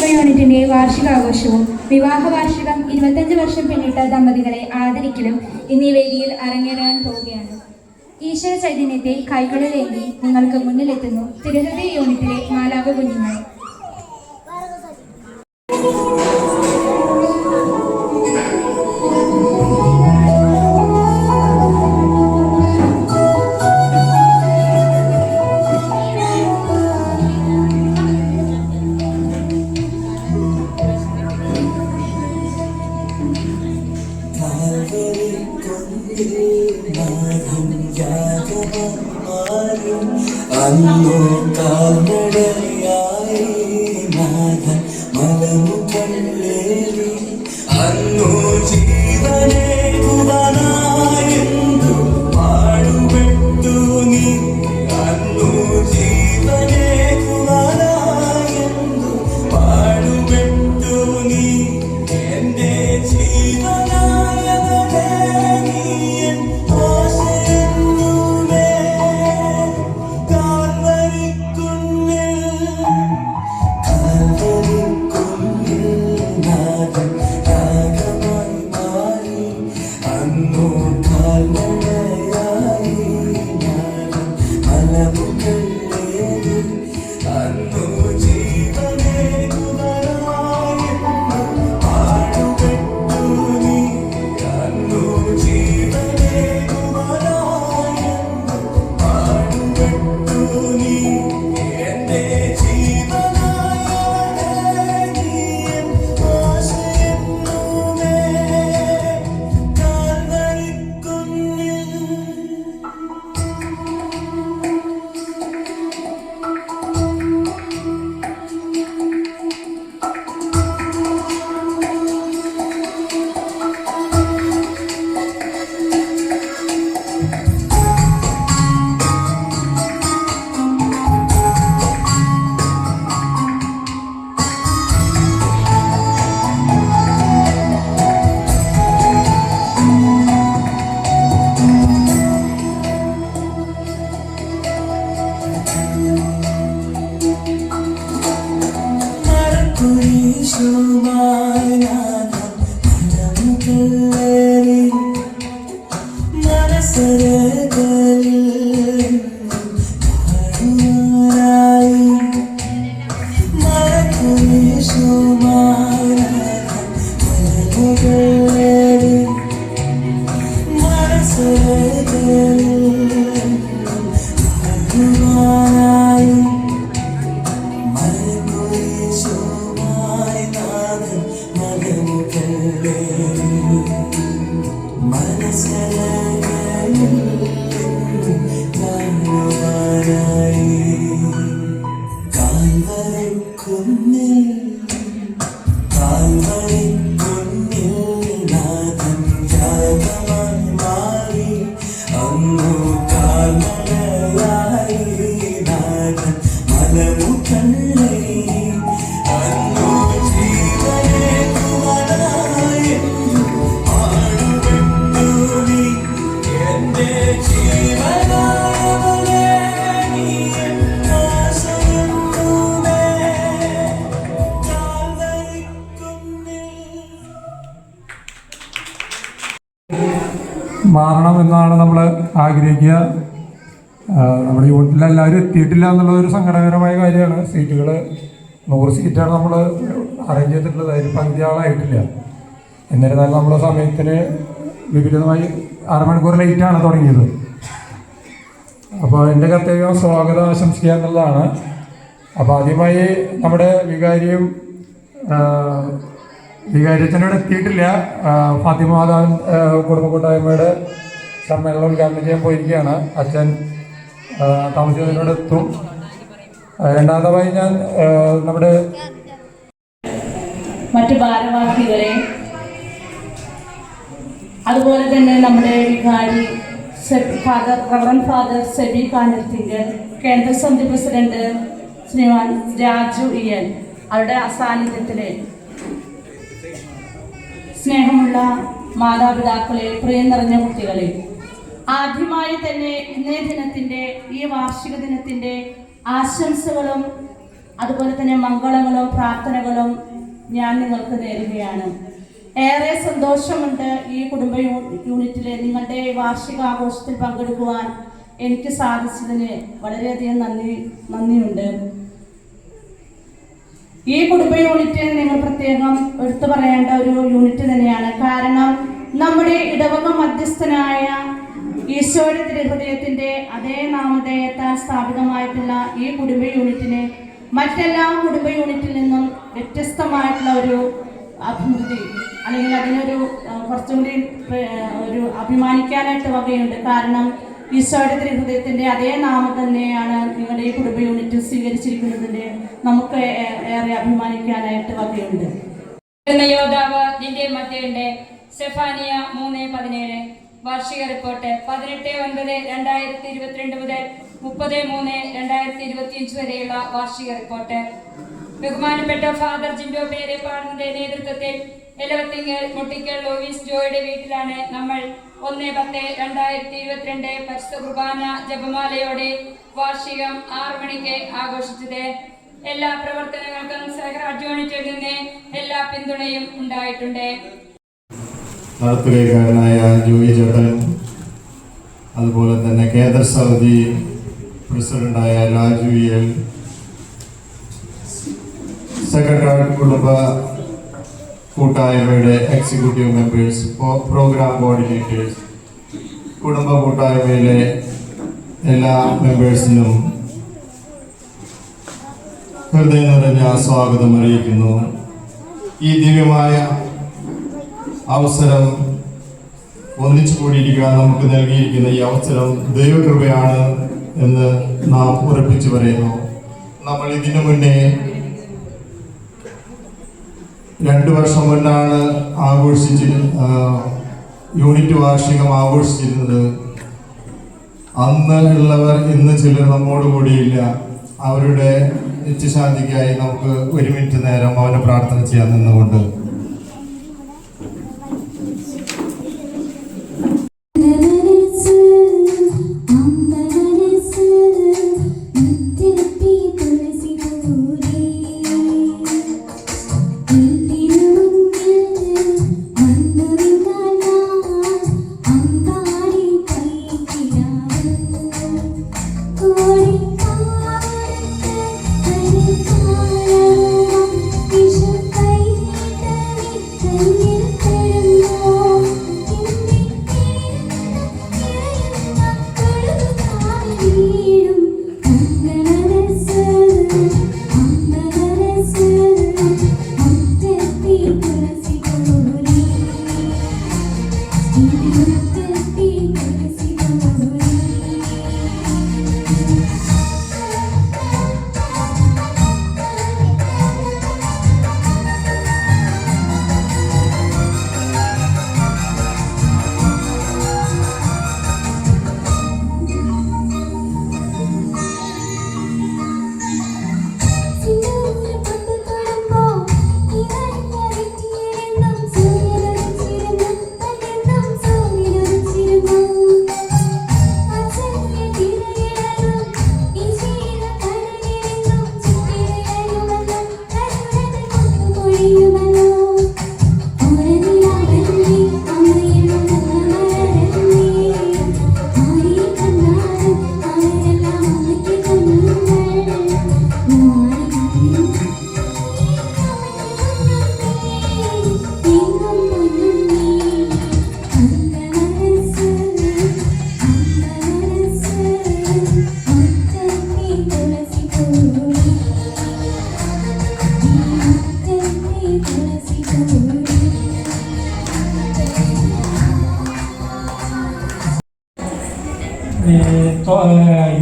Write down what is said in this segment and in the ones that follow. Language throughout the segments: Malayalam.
കുടുംബ യൂണിറ്റിന്റെ വാർഷികാഘോഷവും വിവാഹ വാർഷികം 25 വർഷം പിന്നിട്ട ദമ്പതികളെ ആദരിക്കലും എന്നീ വേദിയിൽ അരങ്ങേറാൻ പോവുകയാണ്. ഈശ്വര ചൈതന്യത്തെ കൈകളിലേന്തി നിങ്ങൾക്ക് മുന്നിലെത്തുന്നു തിരുഹൃദയ യൂണിറ്റിലെ മാലാഖ കുഞ്ഞുങ്ങൾ. അന്നു കാൽനടയായി നാഥൻ മലമുകളിലേറി അന്നു ജീവനെ കുവനായെന്തു പാടുപെട്ടു നീ അന്നു ജീവനെ കുവനായെന്തു പാടുപെട്ടു നീ എന്റെ ജീവനായവനെ നീ എൻ ആശയെന്നുമേ മാറണം എന്നാണ് നമ്മൾ ആഗ്രഹിക്കുക. നമ്മുടെ യൂണിറ്റിലെല്ലാവരും എത്തിയിട്ടില്ല എന്നുള്ളതൊരു സങ്കടകരമായ കാര്യമാണ്. സീറ്റുകൾ 100 സീറ്റാണ് നമ്മൾ അറേഞ്ച് ചെയ്തിട്ടുള്ളത്, അതിൽ പകുതി ആളായിട്ടില്ല. എന്നിരുന്നാലും നമ്മൾ സമയത്തിന് വിപരീതമായി 1/2 മണിക്കൂർ ലേറ്റാണ് തുടങ്ങിയത്. അപ്പോൾ എൻ്റെ കർത്തവ്യം സ്വാഗതം ആശംസിക്കുക എന്നുള്ളതാണ്. അപ്പോൾ ആദ്യമായി നമ്മുടെ വികാരിയച്ഛനോട് എത്തിയിട്ടില്ല. ഫാത്തിമ മാതാവിൻ കുടുംബ കൂട്ടായ്മയുടെ സമ്മേളനം ഉദ്ഘാടനം ചെയ്യാൻ പോയിരിക്കുകയാണ്. അച്ഛൻ താമസിക്കുന്നതിനോട് എത്തും. രണ്ടാമതായി ഞാൻ നമ്മുടെ മറ്റു ഭാരവാഹികളെ, അതുപോലെ തന്നെ നമ്മുടെ വികാരി റവറൻഡ് ഫാദർ സെബി കാഞ്ഞിരത്തിങ്കൽ, കേന്ദ്ര സമിതി പ്രസിഡന്റ് ശ്രീമാൻ രാജു ഇയൻ, അവരുടെ അസാന്നിധ്യത്തിൽ സ്നേഹമുള്ള മാതാപിതാക്കളെ, പ്രിയം നിറഞ്ഞ കുട്ടികളെ, ആദ്യമായി തന്നെ ഇന്നേ ദിനത്തിൻ്റെ ഈ വാർഷിക ദിനത്തിൻ്റെ ആശംസകളും അതുപോലെ തന്നെ മംഗളങ്ങളും പ്രാർത്ഥനകളും ഞാൻ നിങ്ങൾക്ക് നേരുകയാണ്. ഏറെ സന്തോഷമുണ്ട് ഈ കുടുംബ യൂണിറ്റിലെ നിങ്ങളുടെ വാർഷികാഘോഷത്തിൽ പങ്കെടുക്കുവാൻ എനിക്ക് സാധിച്ചതിന് വളരെയധികം നന്ദിയുണ്ട്. ഈ കുടുംബ യൂണിറ്റ് നിങ്ങൾ പ്രത്യേകം എടുത്തു പറയേണ്ട ഒരു യൂണിറ്റ് തന്നെയാണ്. കാരണം നമ്മുടെ ഇടവക മധ്യസ്ഥനായ ഈശോയുടെ തിരുഹൃദയത്തിന്റെ അതേ നാമധേയത്താൽ സ്ഥാപിതമായിട്ടുള്ള ഈ കുടുംബ യൂണിറ്റിന് മറ്റെല്ലാ കുടുംബ യൂണിറ്റിൽ നിന്നും വ്യത്യസ്തമായിട്ടുള്ള ഒരു അഭിവൃദ്ധി അല്ലെങ്കിൽ അതിനൊരു കുറച്ചുകൂടി ഒരു അഭിമാനിക്കാനായിട്ട് വകയുണ്ട്. കാരണം ഈശോയുടെ തിരുഹൃദയത്തിന്റെ അതേ നാമം തന്നെയാണ് നിങ്ങളുടെ ഈ കുടുംബ യൂണിറ്റ് സ്വീകരിച്ചിരിക്കുന്നതിന്റെ നമുക്ക് ഏറെ അഭിമാനിക്കാനായിട്ട് വകയുണ്ട്. യോദ്ധാവ് നിന്റെ മധ്യയുണ്ട്. സെഫാനിയ 3:17 വാർഷിക റിപ്പോർട്ട് 18/9/2022 മുതൽ 30/3/2025 വരെയുള്ള വാർഷിക റിപ്പോർട്ട്. ബഹുമാനപ്പെട്ട ഫാദർ ജിൻഡോ പേരെപ്പാടിന്റെ നേതൃത്വത്തിൽ എലവത്തിങ്കൽ മുട്ടിക്കൽ ലൂയിസ് ജോയുടെ വീട്ടിലാണ് നമ്മൾ 1/10/2022 പരിശുദ്ധ കുർബാന ജപമാലയോടെ വാർഷികം 6 മണിക്ക് ആഘോഷിച്ചത്. എല്ലാ പ്രവർത്തനങ്ങൾക്കും സഹരാജ് യൂണിറ്റിൽ നിന്ന് എല്ലാ പിന്തുണയും ഉണ്ടായിട്ടുണ്ട്. നടത്തുകക്കാരനായ ജോയി ചേട്ടൻ, അതുപോലെ തന്നെ കേന്ദ്ര സമിതി പ്രസിഡന്റായ രാജു എൽ, സെക്രട്ടറി കുടുംബ കൂട്ടായ്മയുടെ എക്സിക്യൂട്ടീവ് മെമ്പേഴ്സ്, പ്രോഗ്രാം കോർഡിനേറ്റേഴ്സ്, കുടുംബ കൂട്ടായ്മയിലെ എല്ലാ മെമ്പേഴ്സിനും ഹൃദയം നിറഞ്ഞ സ്വാഗതം അറിയിക്കുന്നു. ഈ ദിവ്യമായ അവസരം ഒന്നിച്ചു കൂടിയിരിക്കാൻ നമുക്ക് നൽകിയിരിക്കുന്ന ഈ അവസരം ദൈവകൃപയാണ് എന്ന് നാം ഉറപ്പിച്ചു പറയുന്നു. നമ്മൾ ഇതിനു മുന്നേ 2 വർഷം മുന്നാണ് യൂണിറ്റ് വാർഷികം ആഘോഷിച്ചിരുന്നത്. അന്ന് ഉള്ളവർ ഇന്ന് ചിലർ നമ്മോട് കൂടിയില്ല. അവരുടെ നിത്യശാന്തിക്കായി നമുക്ക് 1 മിനിറ്റ് നേരം അവന് പ്രാർത്ഥന ചെയ്യാൻ നിന്നുകൊണ്ട്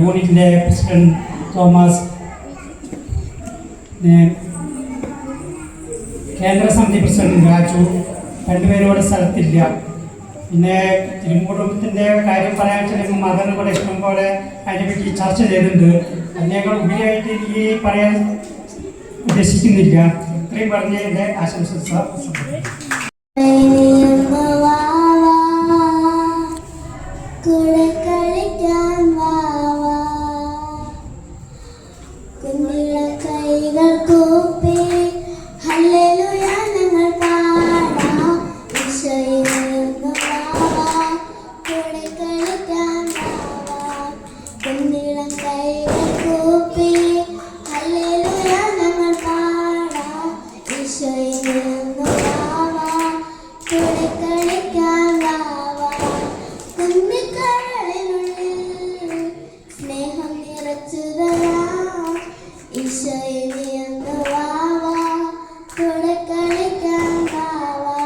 യൂണിറ്റിലെ പ്രസിഡന്റ് തോമസ്, കേന്ദ്ര സമിതി പ്രസിഡന്റ് രാജു, രണ്ടുപേരോട് സ്ഥലത്തില്ല. പിന്നെ തിരുകുടുംബത്തിൻ്റെ കാര്യം പറയാൻ വെച്ചാൽ മകനും കൂടെ ഇഷ്ടം പോലെ അതിനെപ്പറ്റി ചർച്ച ചെയ്തിട്ടുണ്ട്. അതിനേക്കാൾ ഉപരിയായിട്ട് എനിക്ക് പറയാൻ ഉദ്ദേശിക്കുന്നില്ല. ഇത്രയും പറഞ്ഞതിൻ്റെ ആശംസ. കുഞ്ഞിള കൈ കൈകൾ കൂപ്പി ഹല്ലേലൂയ ഞങ്ങൾ പാടാം. ഈശോയെന്ന് വാവാ, കൂടെ കളിക്കാൻ വാവാ. കുഞ്ഞിളം കൈകൾ കൂപ്പി ഹല്ലേലൂയ ഞങ്ങൾ പാടാം. ഈശോയെന്ന് വാവാ, കൂടെ കളിക്കാൻ വാവാ. കുഞ്ഞിക്കരളിനുള്ളിൽ സ്നേഹം നിറച്ചു തരാം. ഈശോയെന്ന് വാവാ, കൂടെ കളിക്കാൻ വാവാ.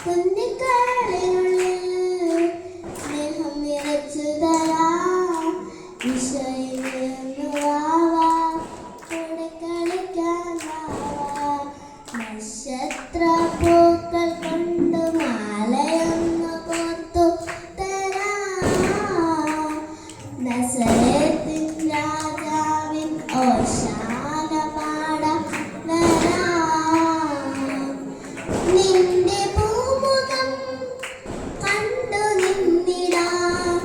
കുഞ്ഞിക്കരളിനുള്ളിൽ സ്നേഹം നിറച്ചു തരാം. ഈശോയെന്ന് വാവാ, കൂടെ കളിക്കാൻ വാവാ. നക്ഷത്ര പൂക്കൾ കൊണ്ട് മാലയൊന്നു കോർത്തു തരാം. നസറേത്തിൻ രാജാവിൻ ഓശാന പാടാം വരാം. നിന്റെ പൂമുഖം കണ്ടു നിന്നിടാം.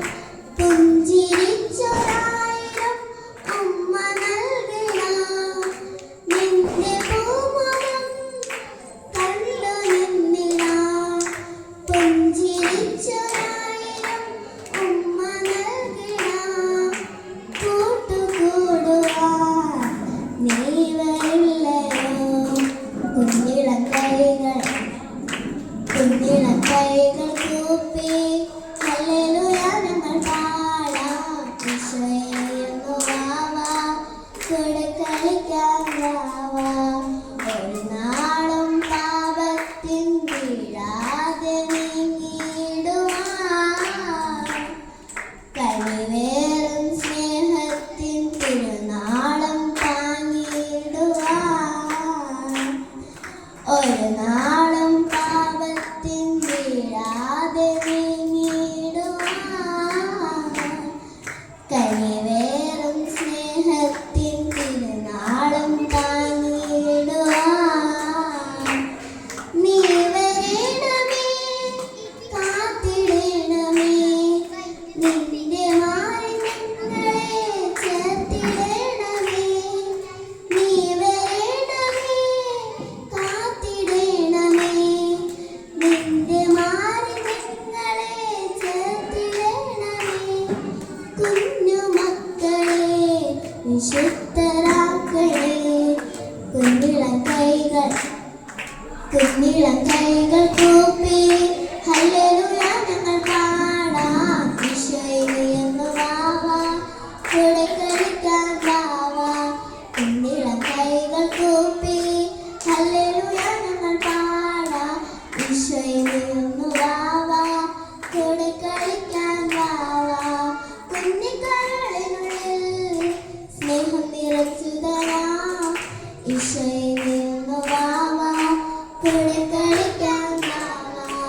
പുഞ്ചിരിച്ചൊരായിരം ഉമ്മ നൽകിടാം. നിന്റെ പൂമുഖം കണ്ടു നിന്നിടാം. പുഞ്ചിരിച്ചൊരായിരം ഉമ്മ നൽകിടാം. കൂട്ടുകൂടുവാൻ നീ വരില്ലയോ? കുഞ്ഞിളം കൈകൾ കൂപ്പി ഹല്ലേലൂയ ഞങ്ങൾ പാടാം. ഈശോയെന്ന് വാവാ, കൂടെ കളിക്കാൻ വാവാ. ഒരു നാളും പാപത്തിൻ വീഴാതെ നീങ്ങിടുവാൻ. കഴിവേറും സ്നേഹത്തിൻ തിരുനാളം താങ്ങിടുവാൻ. ഒരു നാളും പാപത്തിൻ വീഴാതെ നീങ്ങിടുവാൻ. കഴിവേറും സ്നേഹത്തിൻ തിരുനാളം താങ്ങിടുവാൻ. നീ വരണമേ, കാത്തിടണമേ. നിന്റെ മാലിന്യങ്ങളെ ചേർത്തിടണമേ. നീ വരണമേ, കാത്തിടണമേ. നിന്റെ മാലിന്യങ്ങളെ ചേർത്തിടണമേ. കുഞ്ഞുമക്കളെ വിശുദ്ധരാക്കണേ. കുഞ്ഞിളം കൈകൾ കൂപ്പി ഹല്ലേലൂയ ഞങ്ങൾ പാടാം. ഈശോയെന്ന് വാവാ, കൂടെ കളിക്കാൻ വാവാ. കുഞ്ഞിളം കൈകൾ കൂപ്പി ഹല്ലേലൂയ ഞങ്ങൾ പാടാം. ഈശോയെന്ന് വാവാ, കൂടെ കളിക്കാൻ വാവാ. കുഞ്ഞിക്കരളിനുള്ളിൽ സ്നേഹം നിറച്ചു തരാം. ഈശോയെന്ന് വാവാ, കൂടെ കളിക്കാൻ വാവാ.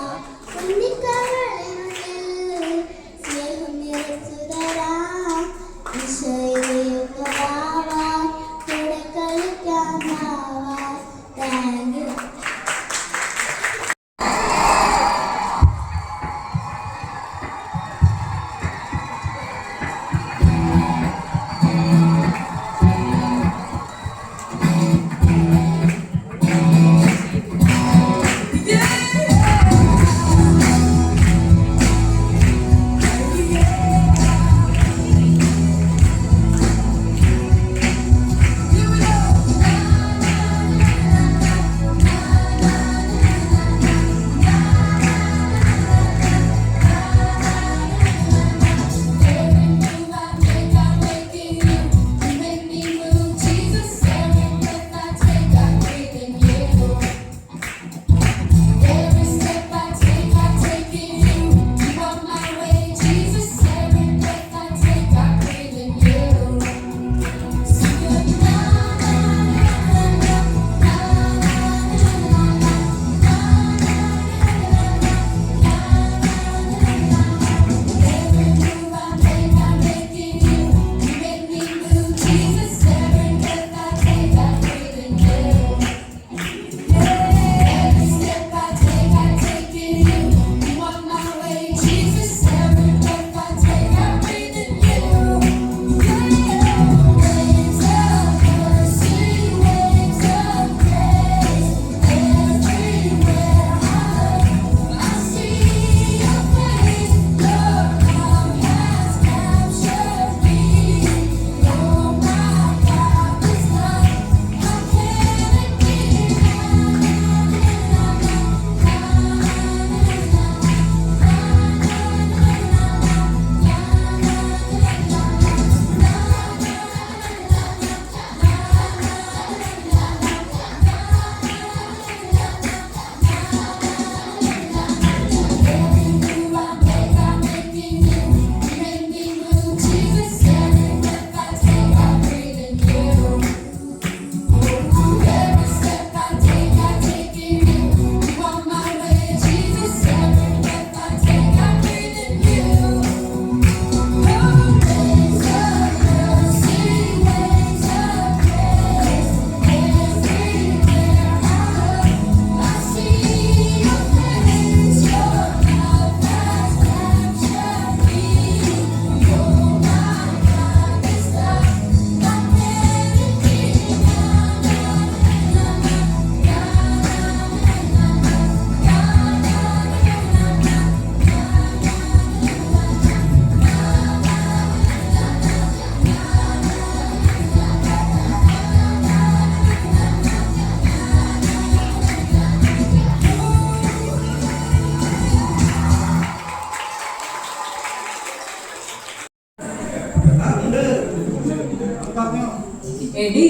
എടി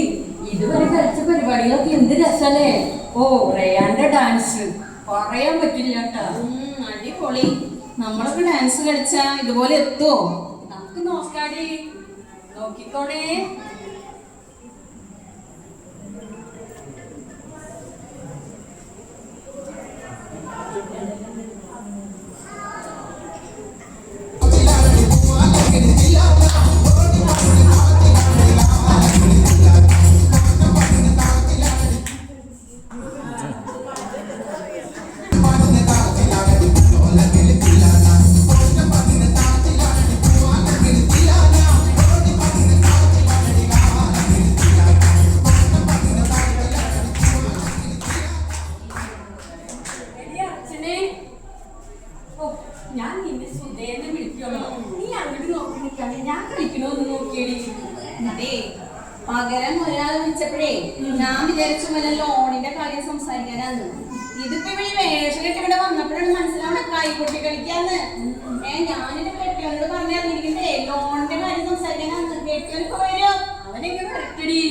ഇതുവരെ കളിച്ച പരിപാടികളൊക്കെ എന്ത് രസല്ലേ. ഓ റയാന്റെ ഡാൻസ് പറയാൻ പറ്റില്ല കേട്ടാ. അടിപൊളി. നമ്മളൊക്കെ ഡാൻസ് കളിച്ചാ ഇതുപോലെ എത്തുമോ? നമുക്ക് നോക്കാടി, നോക്കിക്കോണേ. ഞാൻ നിന്നെ സുധേനെ വിളിക്കണോ? നീ അങ്ങോട്ട് നോക്കി നിൽക്കാതെ ഞാൻ കളിക്കണോന്ന് നോക്കിയടി. അതെ, പകരം ഒരാൾ വിളിച്ചപ്പോഴേ ഞാൻ വിചാരിച്ചു വല്ല ലോണിന്റെ കാര്യം സംസാരിക്കാനാന്ന്. ഇതിപ്പോ ഇവിടെ വേഷം കെട്ടി ഇവിടെ വന്നപ്പോഴാണ് മനസ്സിലാവണ കൈകൊട്ടി കളിക്കാന്ന്. ഞാനിന്റെ കെട്ടിയോനോട് പറഞ്ഞിരിക്കണ്ടേ ലോണിന്റെ കാര്യം സംസാരിക്കാനാന്ന്. കെട്ടിയോനൊക്കെ വരും. അവനെങ്ങനെ വരട്ടടി.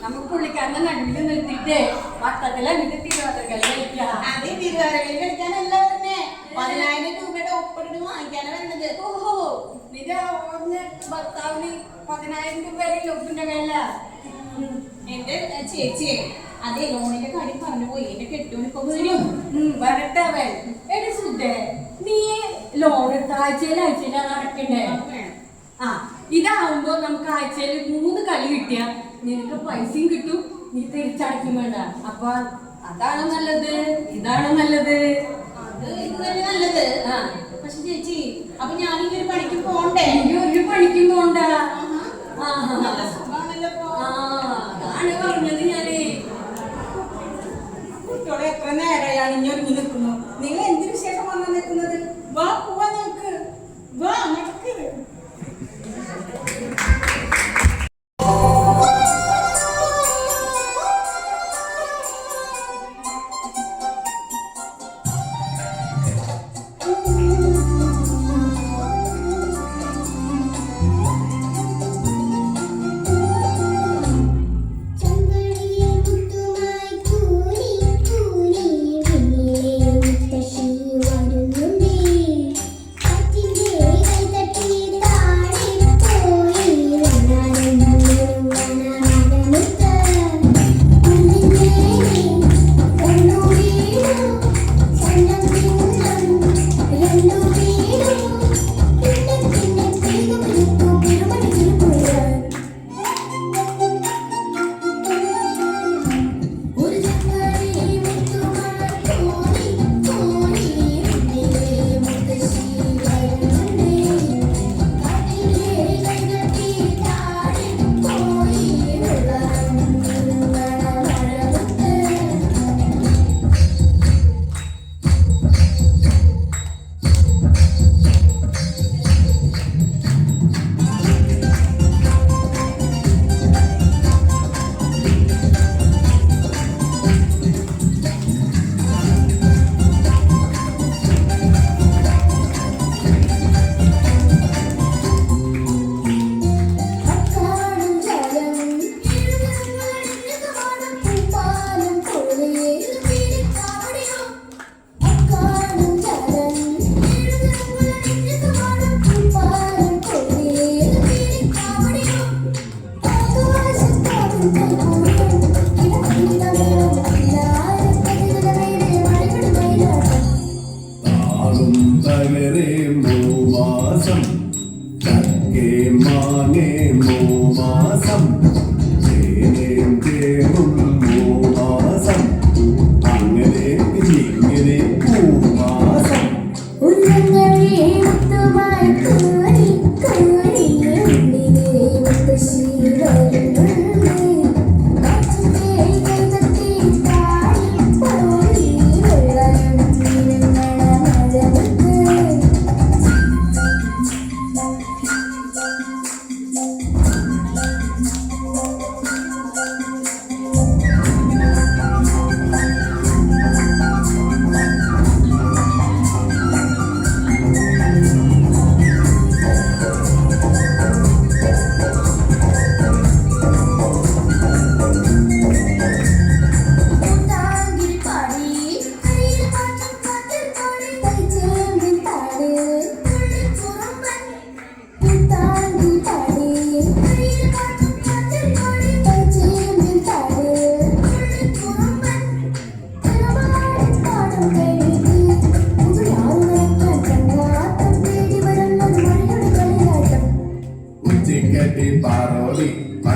നമുക്ക് പുള്ളിക്കാരന്റെ നടുവിൽ നിർത്തിയിട്ട് വട്ടത്തില എന്നിട്ട് തിരുവാതിരകളി കളിക്കാം. അതെ, തിരുവാതിരകളി കളിക്കാനല്ല തന്നെ 10,000 രൂപയുടെ ഒപ്പിട്ട് വാങ്ങിക്കാനാ വരുന്നത്. ഓഹോ, നിന്റെ ഭർത്താവിന് 10,000 രൂപയുടെ ഒപ്പിന്റെ വേല. എന്റെ ചേച്ചിയെ അതെ ലോണിന്റെ കാര്യം പറഞ്ഞു പോയി. എന്റെ കെട്ടിയോനിപ്പോ വരും. വരട്ടെ അവൻ. എടി സുധേ, നീ ലോൺ എടുത്ത ആഴ്ചയിലാണ് അടക്കണ്ടേ? ആ, ഇതാവുമ്പോ നമുക്ക് ആഴ്ചയിൽ 3 കളി കിട്ടിയാ നിനക്ക് പൈസയും കിട്ടും, നീ തിരിച്ചടക്കും വേണ്ട. അപ്പൊ അതാണോ നല്ലത്, ഇതാണോ നല്ലത്? അത് ഇത് തന്നെ നല്ലത്. പക്ഷെ ചേച്ചി, അപ്പൊ ഞാനിങ്ങനെ ഒരു പണിക്ക് പോണ്ടേ? ഒരു പണിക്കും പോണ്ട. നല്ല സുഖാണല്ലോ. അതാണ് പറഞ്ഞത് ഞാന്. കുട്ടിയോടെ എത്ര നേരെയാണ് ഇനി ഒരുങ്ങി നിൽക്കുന്നു. നിങ്ങൾ എന്ത് വിശേഷം വന്നാ നിൽക്കുന്നത്? വാ പോവാ, നമുക്ക് വാ നടക്ക്.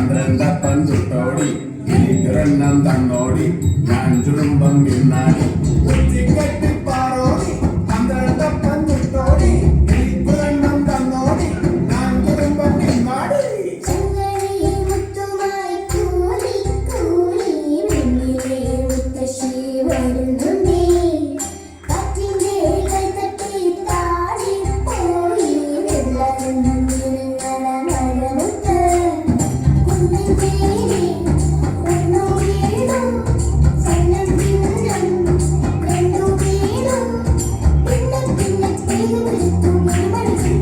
പന്ത്രണ്ടപ്പൻ ചുട്ടോടി എനിക്കൊരെണ്ണം തന്നോടി ഞാൻ ചുടുമ്പം പിന്നാടി ഉച്ചിക്കെട്ടി പാറോടി പന്ത്രണ്ടപ്പൻ ചുട്ടോടി എനിക്കൊരെണ്ണം തന്നോടി ഞാൻ ചുടുമ്പം പിന്നാടി ചങ്ങലയിൽ മുത്തുമായി കൂലി കൂലി മുന്നിലെ മുത്തശ്ശി വരുന്നുണ്ടേ കാറ്റിന്റെ കൈതട്ടി താടി പോയി വെള്ളം നിറങ്ങണ മഴമുത്ത് കുന്നിൻ മേലെ ഒന്നു വീണു സന്നം പിന്നം രണ്ടു വീണു പിന്നെ പിന്നെ പെയ്തു വിളിച്ചു മണിമണിച്ചു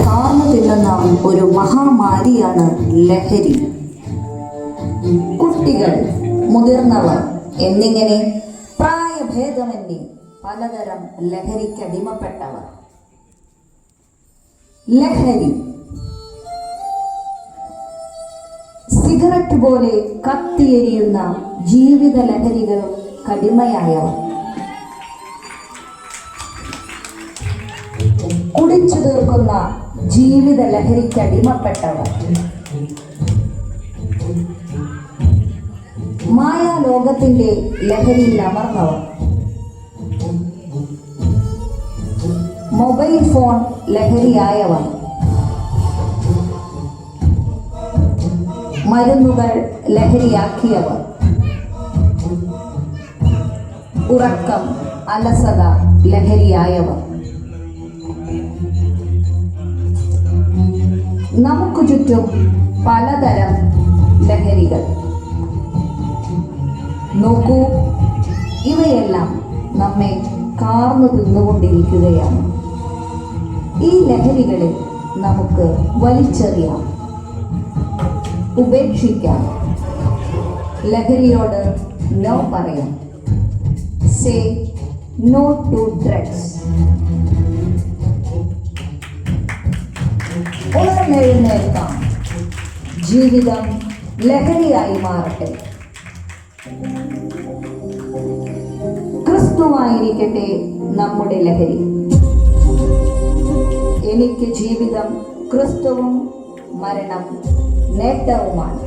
കാർന്നു തിന്നുന്ന ഒരു മഹാമാരിയാണ് ലഹരി. കുട്ടികൾ, മുതിർന്നവർ എന്നിങ്ങനെ പ്രായഭേദമന്യേ പലതരം ലഹരിക്കടിമപ്പെട്ടവർ. ലഹരി സിഗരറ്റ് പോലെ കത്തിയെരിയുന്ന ജീവിത ലഹരികളും കടിമയായവർ. കുടിച്ചു തീർക്കുന്ന ജീവിത ലഹരിക്കടിമപ്പെട്ടവർ. മായാലോകത്തിന്റെ ലഹരിയിൽ അമർന്നവർ. Mobile phone ലഹരിയായവർ. മരുന്നുകൾ ലഹരിയാക്കിയവർ. ഉറക്കം, അലസത ലഹരിയായവർ. നമുക്ക് ചുറ്റും പലതരം ലഹരികൾ. നോക്കൂ, ഇവയെല്ലാം നമ്മെ കാർന്നു തിന്നുകൊണ്ടിരിക്കുകയാണ്. ഈ ലഹരികളെ നമുക്ക് വലിച്ചെറിയാം, ഉപേക്ഷിക്കാം. ലഹരിയോട് നോ പറയാം. Say no to drugs. ഉണർന്നെഴുന്നേൽക്കാം. ജീവിതം ലഹരിയായി മാറട്ടെ. ക്രിസ്തുവായിരിക്കട്ടെ നമ്മുടെ ലഹരി. എനിക്ക് ജീവിതം ക്രിസ്തുവും മരണം നേട്ടവുമാണ്.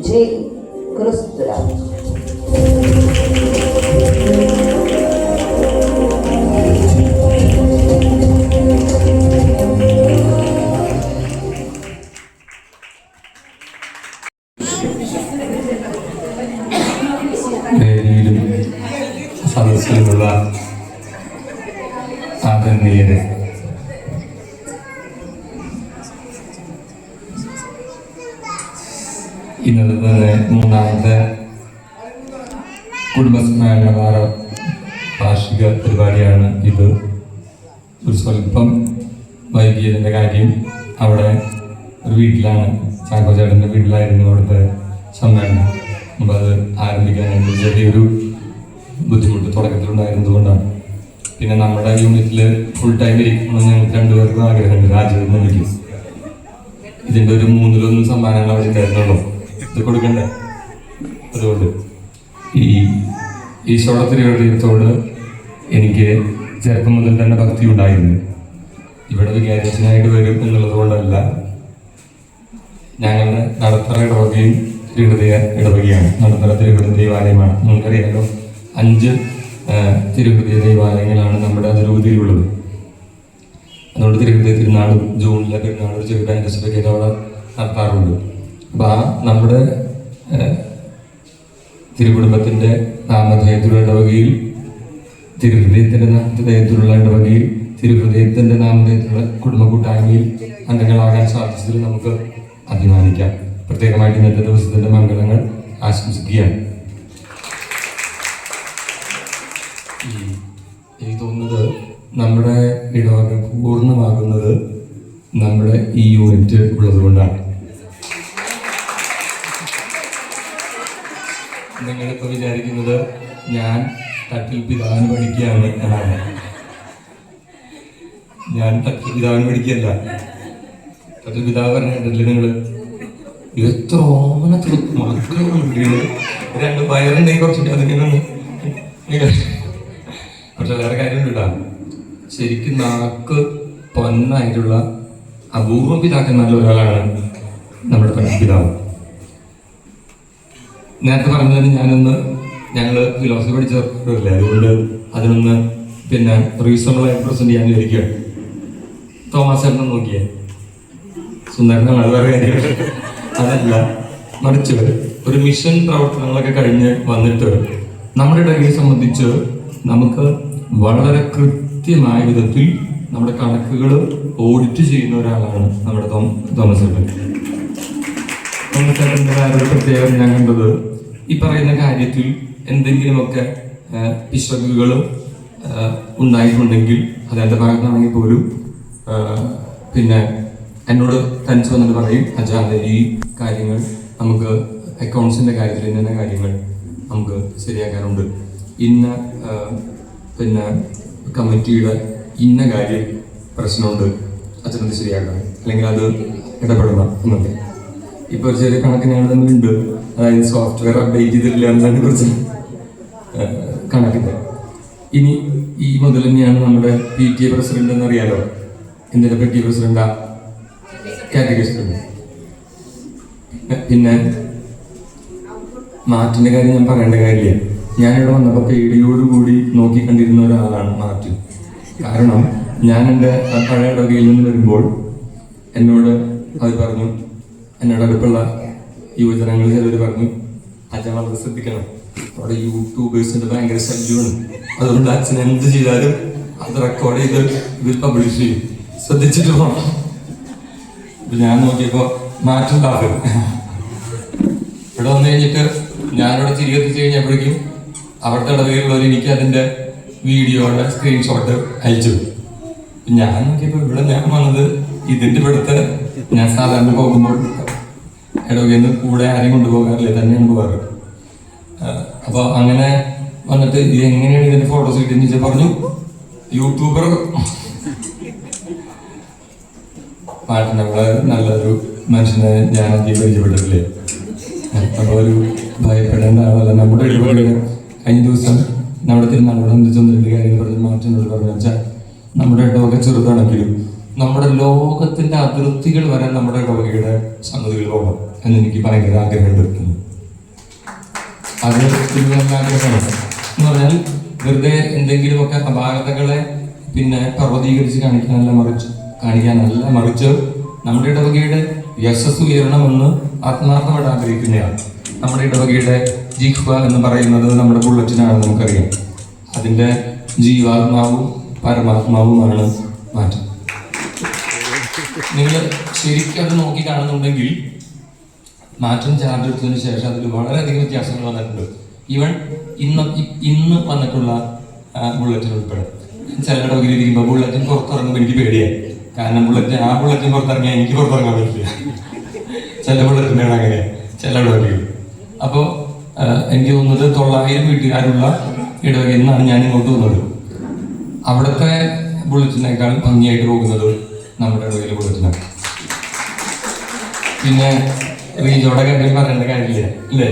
ജയ് ക്രിസ്തുരാജ്. വേദിയിലും സദസ്സിലുമുള്ള ആദരണീയരെ, ഇന്നത്തെ തന്നെ മൂന്നാമത്തെ കുടുംബസമ്മേളന വാർഷിക പരിപാടിയാണ് ഇത്. ഒരു സ്വല്പം വൈകിയതിൻ്റെ കാര്യം, അവിടെ ഒരു വീട്ടിലാണ്, ചാക്കോ ചേട്ടൻ്റെ വീട്ടിലായിരുന്നു അവിടുത്തെ സമ്മേളനം. അപ്പോൾ അത് ആരംഭിക്കാനായിട്ട് ചെറിയൊരു ബുദ്ധിമുട്ട് തുടക്കത്തിലുണ്ടായിരുന്നത് കൊണ്ടാണ്. പിന്നെ നമ്മുടെ യൂണിറ്റിൽ ഫുൾ ടൈം ഇരിക്കണമെന്ന് ഞങ്ങൾക്ക് രണ്ടുപേർക്കും ആഗ്രഹമുണ്ട്. രാജ്യത്ത് വിളിക്കും. ഇതിൻ്റെ ഒരു 1/3 സമ്മാനങ്ങൾ അവിടെ ഉണ്ടായിരുന്നുള്ളൂ. ഇത് കൊടുക്കണ്ടേ? അതുകൊണ്ട് ഈ ഈശോയുടെ തിരുഹൃദയത്തോട് എനിക്ക് ചെറുപ്പം മുതൽ തന്നെ ഭക്തി ഉണ്ടായിരുന്നു. ഇവിടെ വികാരിച്ചനായിട്ട് വരും എന്നുള്ളത് കൊണ്ടല്ല. ഞങ്ങളുടെ നടത്തറ ഇടവകയും തിരുഹൃദയ ഇടവകയാണ്. നടത്തറ തിരുഹൃദയ ദേവാലയമാണ്. നിങ്ങൾക്കറിയാമല്ലോ, 5 തിരുഹൃദയ ദൈവാലയങ്ങളാണ് നമ്മുടെ അതിരൂപതയിലുള്ളത്. അതുകൊണ്ട് തിരുഹൃദയ തിരുനാളും ജൂണിലെ പെരുന്നാൾ ഒരു ചെറിയ ബാൻഡസൊക്കെ അവിടെ നടത്താറുണ്ട്. അപ്പോൾ ആ നമ്മുടെ തിരുകുടുംബത്തിൻ്റെ നാമധേയത്തിലുള്ള ഇടവകയിൽ, തിരുഹൃദയത്തിൻ്റെ നാമധേയത്തിലുള്ള ഇടവകയിൽ, തിരുഹൃദയത്തിൻ്റെ നാമധേയത്തിലുള്ള കുടുംബ കൂട്ടായ്മയിൽ അംഗങ്ങളാകാൻ സാധിച്ചതിൽ നമുക്ക് അഭിമാനിക്കാം. പ്രത്യേകമായിട്ട് ഇന്നത്തെ ദിവസത്തിൻ്റെ മംഗളങ്ങൾ ആശംസിക്കുകയാണ്. എനിക്ക് തോന്നുന്നത് നമ്മുടെ ഇടവക പൂർണ്ണമാകുന്നത് നമ്മുടെ ഈ യൂണിറ്റ് ഉള്ളതുകൊണ്ടാണ്. നിങ്ങളിപ്പോൾ വിചാരിക്കുന്നത് ഞാൻ തട്ടിൽ പിതാവിന് പഠിക്കുകയാണ് എന്നാണ്. ഞാൻ തട്ടിൽ പിതാവിന് പഠിക്കുകയല്ല. തട്ടിൽ പിതാവ് പറഞ്ഞിട്ടില്ലേ നിങ്ങൾ എത്ര ഓമനത്ര മക്കളുണ്ട്, രണ്ട് വയറുണ്ടെങ്കിൽ കുറച്ചിട്ട് അതിങ്ങനെ പക്ഷെ വേറെ കാര്യമുണ്ട് കേട്ടോ. ശരിക്കും നാക്ക് പൊന്നായിട്ടുള്ള അപൂർവ പിതാക്കന്മാരിൽ ഒരാളാണ് നമ്മുടെ പിതാവ്. നേരത്തെ പറഞ്ഞതിന് ഞങ്ങൾ ഫിലോസഫി പഠിച്ചവരല്ലേ, അതുകൊണ്ട് അതിനൊന്ന് പിന്നെ റീസണബിളായിട്ട് പ്രസന്റ് ചെയ്യാൻ വിചാരിക്കുകയാണ്. തോമസ് ചേട്ടനെ നോക്കിയേ, സുന്ദരനാണ്, അത് വേറെ കാര്യമാണ്. അതല്ല, മറിച്ച് ഒരു മിഷൻ പ്രവർത്തനങ്ങളൊക്കെ കഴിഞ്ഞ് വന്നിട്ട് നമ്മുടെ ഇടവകയെ സംബന്ധിച്ച് നമുക്ക് വളരെ കൃത്യമായ വിധത്തിൽ നമ്മുടെ കണക്കുകൾ ഓഡിറ്റ് ചെയ്യുന്ന ഒരാളാണ് നമ്മുടെ തോമസ് ചേട്ടൻ. തോമസ് ചേട്ടൻ്റെ വേറൊരു പ്രത്യേകത ഞാൻ കണ്ടത്, ഈ പറയുന്ന കാര്യത്തിൽ എന്തെങ്കിലുമൊക്കെ പിശകുകൾ ഉണ്ടായിട്ടുണ്ടെങ്കിൽ അത് എൻ്റെ ഭാഗത്താണെങ്കിൽ പോലും പിന്നെ എന്നോട് തനിച്ച് വന്നിട്ട് പറയും, അച്ഛാ ഈ കാര്യങ്ങൾ നമുക്ക് അക്കൗണ്ട്സിൻ്റെ കാര്യത്തിൽ ഇന്ന കാര്യങ്ങൾ നമുക്ക് ശരിയാക്കാറുണ്ട്, ഇന്ന പിന്നെ കമ്മിറ്റിയുടെ ഇന്ന കാര്യം പ്രശ്നമുണ്ട്, അച്ഛനത് ശരിയാക്കണം, അല്ലെങ്കിൽ അത് ഇടപെടണം എന്നൊക്കെ. ഇപ്പോൾ ഒരു ചെറിയ കണക്ക് ഞങ്ങൾ തമ്മിലുണ്ട്. അതായത് സോഫ്റ്റ്വെയർ അപ്ഡേറ്റ് ചെയ്തിട്ടില്ല എന്നതിനെ കുറിച്ച് കണക്കില്ല. ഇനി ഈ മുതൽ തന്നെയാണ് നമ്മുടെ PTA പ്രസിഡന്റ് എന്നറിയാലോ. എന്തിനാ PTA പ്രസിഡന്റാ? കാറ്റഗറിസ്റ്റ്. പിന്നെ മാർട്ടിൻ്റെ കാര്യം ഞാൻ പറയേണ്ട കാര്യമില്ല. ഞാനിവിടെ വന്നപ്പോൾ പേടിയോടുകൂടി നോക്കിക്കണ്ടിരുന്ന ഒരാളാണ് മാർട്ടിൻ. കാരണം ഞാൻ എൻ്റെ പഴയ ഇടവകയിൽ നിന്ന് വരുമ്പോൾ എന്നോട് അത് പറഞ്ഞു, എന്നോട് അടുത്തുള്ള യുവജനങ്ങൾ ചിലർ പറഞ്ഞു, അച്ഛൻ വളരെ ശ്രദ്ധിക്കണം, അവിടെ യൂട്യൂബേഴ്സിൻ്റെ ഭയങ്കര ശല്യമാണ്, അതുകൊണ്ട് അച്ഛൻ എന്ത് ചെയ്താലും അത് റെക്കോർഡ് ചെയ്ത് ഇതിൽ പബ്ലിഷ് ചെയ്യും, ശ്രദ്ധിച്ചിട്ട് പോകണം. ഇപ്പം ഞാൻ നോക്കിയപ്പോൾ മാറ്റുണ്ടാകും. ഇവിടെ വന്നു കഴിഞ്ഞിട്ട് ഞാനിവിടെ തിരികെത്തിച്ച് കഴിഞ്ഞപ്പോഴേക്കും അവിടുത്തെ ഇടവകയിലുള്ളവർ എനിക്ക് അതിൻ്റെ വീഡിയോയുടെ സ്ക്രീൻഷോട്ട് അയച്ചു. ഞാൻ നോക്കിയപ്പോൾ ഇവിടെ ഞാൻ വന്നത് ഇതിൻ്റെ ഇവിടുത്തെ ഞാൻ സാധാരണ പോകുമ്പോൾ ഇടവകയിൽ നിന്ന് കൂടെ ആരെയും കൊണ്ടുപോകാറില്ല, തന്നെയാണ് പോകാറ്. അപ്പോൾ അങ്ങനെ വന്നിട്ട് ഇത് എങ്ങനെയാണ് ഇതിൻ്റെ ഫോട്ടോസ് കിട്ടിയെന്ന് ചോദിച്ചാൽ പറഞ്ഞു, യൂട്യൂബർ. പാട്ട് നമ്മളെ നല്ലൊരു മനുഷ്യനെ ഞാൻ അധികം പരിചയപ്പെട്ടിട്ടില്ലേ. അപ്പോൾ ഒരു ഭയപ്പെടേണ്ട ആളല്ല. നമ്മുടെ ഇടപെടൽ കഴിഞ്ഞ ദിവസം നമ്മുടെ തിരുനാളോട് സംബന്ധിച്ചൊന്നും കാര്യങ്ങൾ പറഞ്ഞ് മാറ്റുന്നത് പറഞ്ഞു വെച്ചാൽ, നമ്മുടെ ഇടവക ചെറുതാണെങ്കിലും നമ്മുടെ ലോകത്തിന്റെ അതിർത്തികൾ വരെ നമ്മുടെ ഇടവകയുടെ സംഗതികൾ പോകണം എന്ന് എനിക്ക് ഭയങ്കര ആഗ്രഹമുണ്ട്. അത് ആഗ്രഹമാണ് എന്ന് പറഞ്ഞാൽ വെറുതെ എന്തെങ്കിലുമൊക്കെ അപാകതകളെ പിന്നെ പർവ്വതീകരിച്ച് കാണിക്കാനല്ല മറിച്ച് നമ്മുടെ ഇടവകയുടെ യശസ് ഉയരണമെന്ന് ആത്മാർത്ഥമായിട്ട് ആഗ്രഹിക്കുന്നതാണ്. നമ്മുടെ ഇടവകയുടെ ജിഹ്വ എന്ന് പറയുന്നത് നമ്മുടെ ബുള്ളറ്റിനാണ്, നമുക്കറിയാം. അതിൻ്റെ ജീവാത്മാവും പരമാത്മാവുമാണ് മാറ്റം. നിങ്ങൾ ശരിക്കും അത് നോക്കി കാണുന്നുണ്ടെങ്കിൽ മാറ്റം ചാർജ് എടുത്തതിന് ശേഷം അതിൽ വളരെയധികം വ്യത്യാസങ്ങൾ വന്നിട്ടുണ്ട്. ഈവൻ ഇന്ന് വന്നിട്ടുള്ള ബുള്ളറ്റിൻ ഉൾപ്പെടെ ചില ഇടവകയിൽ ഇരിക്കുമ്പോൾ ബുള്ളറ്റിൻ പുറത്തിറങ്ങുമ്പോൾ എനിക്ക് പേടിയായി. കാരണം ആ ബുള്ളറ്റിൻ പുറത്തിറങ്ങിയാൽ എനിക്ക് പുറത്തിറങ്ങാൻ പറ്റില്ല. ചില ബുള്ളറ്റിനാണ് അങ്ങനെ ചില ഇടവകയിൽ. അപ്പോൾ എനിക്ക് തോന്നുന്നത് 900 വീട്ടുകാരുള്ള ഇടവകയിൽ നിന്നാണ് ഞാൻ ഇങ്ങോട്ട് വന്നത്. അവിടുത്തെ ബുള്ളറ്റിനേക്കാൾ ഭംഗിയായിട്ട് പോകുന്നത് നമ്മുടെ ഇടവകയിലെ ബുള്ളറ്റിനാണ്. പിന്നെ റീജോടെ കാര്യം പറയേണ്ട കാര്യമില്ല അല്ലേ.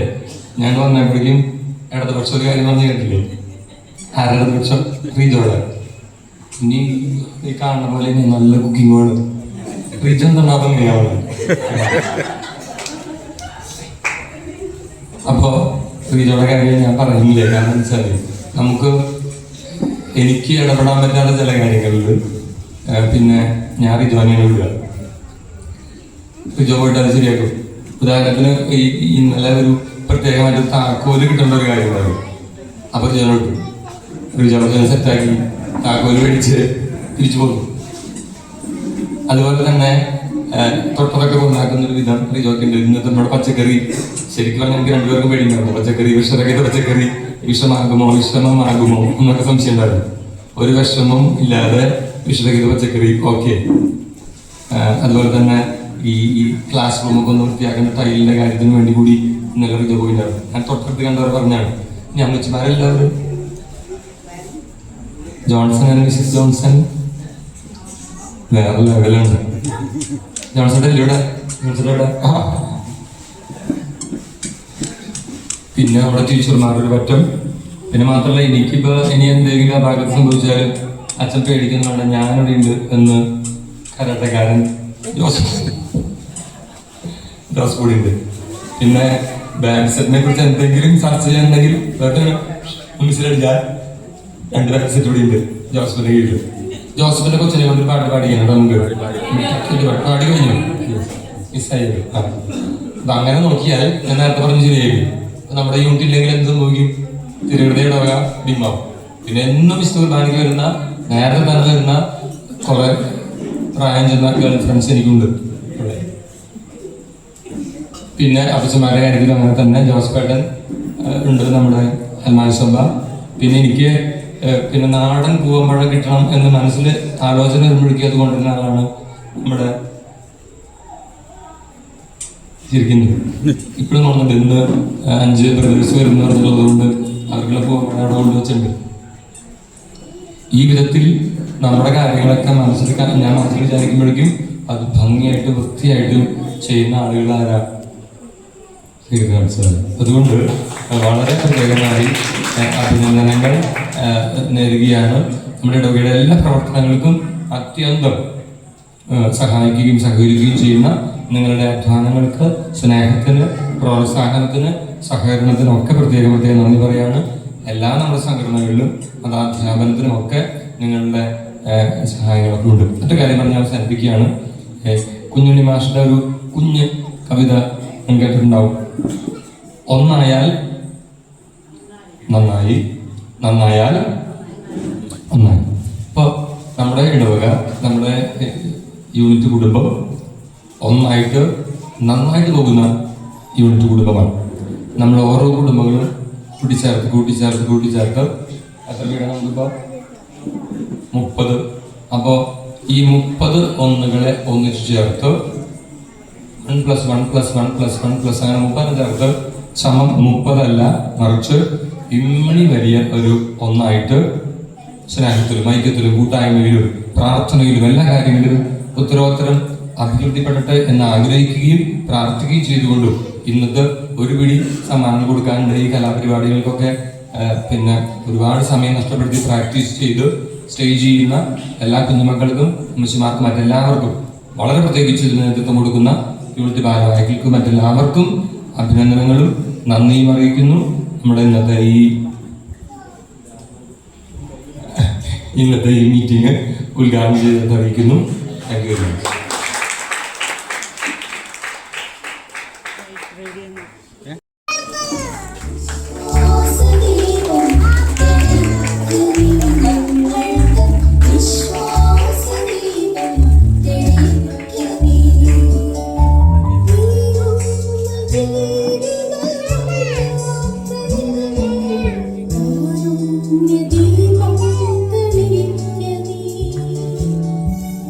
ഞാൻ വന്നപ്പോഴേക്കും ഇടതുപക്ഷ ഒരു കാര്യം പറഞ്ഞു കേട്ടില്ലേ, ഇടതുപക്ഷം റീജോടെ. ഇനി ഈ കാണുന്ന പോലെ ഇനി നല്ല കുക്കിങ്ങാണ്. റീജൻ തന്നെ ഭംഗിയാണ്. അപ്പോൾ റീജോടെ കാര്യം ഞാൻ പറയുന്നില്ല. കാരണം വെച്ചാൽ നമുക്ക് എനിക്ക് ഇടപെടാൻ പറ്റാത്ത ചില കാര്യങ്ങളിൽ പിന്നെ ഞാൻ റിജോനെ വിടുക, റിജോ പോയിട്ട് അത് ശരിയാക്കും. ഉദാഹരണത്തിന് ഇന്നലെ ഒരു പ്രത്യേകമായിട്ട് താക്കോല് കിട്ടേണ്ട ഒരു കാര്യം ഉണ്ടാവും. അപ്പോൾ റിജോനെ വിട്ടു, റിജോ സെറ്റാക്കി താക്കോല് മേടിച്ച് തിരിച്ചു പോകും. അതുപോലെ തന്നെ തൊട്ടതൊക്കെ ഉണ്ടാക്കുന്ന ഒരു വിധം റിജോക്കുണ്ട്. ഇന്നത്തെ നമ്മുടെ പച്ചക്കറി ശരിക്കും പറഞ്ഞാൽ എനിക്ക് രണ്ടുപേർക്കും പേടിയുണ്ടായിരുന്നു. പച്ചക്കറി വിഷരഹിത പച്ചക്കറി വിഷമാകുമോ വിഷമമാകുമോ എന്നൊക്കെ സംശയം ഉണ്ടായിരുന്നു. ഒരു വിഷമം ഇല്ലാതെ വിഷരഹിത പച്ചക്കറി ഓക്കെ. അതുപോലെ തന്നെ ഈ ക്ലാസ് റൂമൊക്കെ ഒന്ന് വൃത്തിയാക്കുന്ന ടൈലിന്റെ കാര്യത്തിന് വേണ്ടി കൂടി ഇന്നലെ റിജോ പോയിട്ടുണ്ടായിരുന്നു. ഞാൻ തൊട്ടടുത്ത് കണ്ടവർ പറഞ്ഞാണ്. ഇനി അമ്മച്ചിമാരെല്ലാവരും ജോൺസൺ ആൻഡ് മിസ്സിസ് ജോൺസൺ വേറെ ലെവലുണ്ട്. ജോൺസന്റെ ഇവിടെ പിന്നെ നമ്മുടെ ടീച്ചർമാരൊരു പറ്റം. പിന്നെ മാത്രമല്ല എനിക്കിപ്പോ ഇനി എന്തെങ്കിലും അപാകത സംഭവിച്ചാലും അച്ഛൻ പേടിക്കുന്നുണ്ട്, ഞാനിവിടെ ഉണ്ട് എന്ന് കരാട്ടക്കാരൻ ജോസ് കൂടി ഉണ്ട്. പിന്നെ ബാക്ക് സെറ്റിനെ കുറിച്ച് എന്തെങ്കിലും ചർച്ച ചെയ്യാനുണ്ടെങ്കിൽ മിസ്സിലടിച്ചാൽ 2 ബാക്ക് സെറ്റ് കൂടി ഉണ്ട് ജോസഫിന്റെ കീഴിൽ. ജോസഫിന്റെ കൊച്ചിനെ കൊണ്ട് പാട്ട് പാടിക്കാനുണ്ട്. നമുക്ക് പാടി കഴിഞ്ഞു മിസ്സായത്. അപ്പൊ അങ്ങനെ നോക്കിയാൽ ഞാൻ നേരത്തെ പറഞ്ഞ് ശരിയായിരിക്കും. നമ്മുടെ യൂണിറ്റ് ഇല്ലെങ്കിൽ എന്ത് സംഭവിക്കും? തിരുവനന്തപുരം ഇടവക ഡിമ്മാവും. പിന്നെ എന്നും വിശുദ്ധ കുർബാനയ്ക്ക് വരുന്ന നേരത്തെ തന്നെ വരുന്ന കുറെ പ്രായം ചെന്ന ഗേൾ ഫ്രണ്ട്സ് എനിക്കുണ്ട്. പിന്നെ അപ്പച്ചന്മാരുടെ കാര്യത്തിൽ അങ്ങനെ തന്നെ ജോസഫേട്ടൻ ഉണ്ട്, നമ്മുടെ ഹൽമാൻ സഭ. പിന്നെ എനിക്ക് പിന്നെ നാടൻ പൂവമ്പഴം കിട്ടണം എന്ന് മനസ്സിൽ ആലോചന വരുമ്പോഴേക്കും കൊണ്ടുവരുന്ന ആളാണ് നമ്മുടെ ചിരിക്കുന്നത്. ഇപ്പോഴും തോന്നുന്നുണ്ട് ഇന്ന് 5 ബ്രദേഴ്സ് വരുന്ന പറഞ്ഞുള്ളതുകൊണ്ട് അവർക്കുള്ള പൂവമ്പഴം അവിടെ കൊണ്ടുവച്ചിട്ടുണ്ട്. ഈ വിധത്തിൽ നമ്മുടെ കാര്യങ്ങളൊക്കെ ഞാൻ മനസ്സിൽ വിചാരിക്കുമ്പോഴേക്കും അത് ഭംഗിയായിട്ട് വൃത്തിയായിട്ട് ചെയ്യുന്ന ആളുകൾ ആരാ? അതുകൊണ്ട് വളരെ പ്രത്യേകമായി അഭിനന്ദനങ്ങൾ നേരുകയാണ്. നമ്മുടെ ഇടവകയുടെ എല്ലാ പ്രവർത്തനങ്ങൾക്കും അത്യന്തം സഹായിക്കുകയും സഹകരിക്കുകയും ചെയ്യുന്ന നിങ്ങളുടെ അധ്വാനങ്ങൾക്ക്, സ്നേഹത്തിന്, പ്രോത്സാഹനത്തിന്, സഹകരണത്തിനൊക്കെ പ്രത്യേകം നന്ദി പറയാണ്. എല്ലാ നമ്മുടെ സംഘടനകളിലും മതാധ്യാപനത്തിനുമൊക്കെ നിങ്ങളുടെ സഹായങ്ങളൊക്കെ ഉണ്ട്. മറ്റു കാര്യം പറഞ്ഞ് അവസാനിപ്പിക്കുകയാണ്. കുഞ്ഞുണ്ണി മാഷിന്റെ ഒരു കുഞ്ഞ് കവിത കേട്ടിട്ടുണ്ടാവും. ഒന്നായാൽ നന്നായി, നന്നായാൽ ഒന്നായി. ഇപ്പോൾ നമ്മുടെ ഇടവക, നമ്മുടെ യൂണിറ്റ് കുടുംബം ഒന്നായിട്ട് നന്നായിട്ട് പോകുന്ന യൂണിറ്റ് കുടുംബമാണ്. നമ്മൾ ഓരോ കുടുംബങ്ങളും കൂട്ടിച്ചേർത്ത് എത്ര വീടാണ് നമുക്കിപ്പോൾ? 30. അപ്പോൾ ഈ 30 ഒന്നുകളെ ഒന്നിച്ചു ചേർത്ത് 1+1+1+1+ അങ്ങനെ 30 ചേർത്ത് സമം 30 അല്ല, മറിച്ച് ഇമ്മണി വലിയ ഒരു ഒന്നായിട്ട് സ്നേഹത്തിലും ഐക്യത്തിലും കൂട്ടായ്മയിലും പ്രാർത്ഥനയിലും എല്ലാ കാര്യങ്ങളിലും ഉത്തരോത്തരം അഭിവൃദ്ധിപ്പെടട്ടെ എന്ന് ആഗ്രഹിക്കുകയും പ്രാർത്ഥിക്കുകയും ചെയ്തുകൊണ്ടും ഇന്നത്തെ ഒരു പിടി സമ്മാനങ്ങൾ കൊടുക്കാനുണ്ട്. ഈ കലാപരിപാടികൾക്കൊക്കെ പിന്നെ ഒരുപാട് സമയം നഷ്ടപ്പെടുത്തി പ്രാക്ടീസ് ചെയ്ത് സ്റ്റേജ് ചെയ്യുന്ന എല്ലാ കുഞ്ഞുമക്കൾക്കും അമ്മച്ചിമാർക്കും മറ്റെല്ലാവർക്കും, വളരെ പ്രത്യേകിച്ച് ഇതിന് നേതൃത്വം കൊടുക്കുന്ന യൂണിറ്റ് ഭാരവാഹികൾക്കും മറ്റെല്ലാവർക്കും അഭിനന്ദനങ്ങളും നന്ദിയും അറിയിക്കുന്നു. നമ്മുടെ ഇന്നത്തെ ഈ മീറ്റിംഗ് ഉദ്ഘാടനം ചെയ്ത് അറിയിക്കുന്നു. Thank you very much.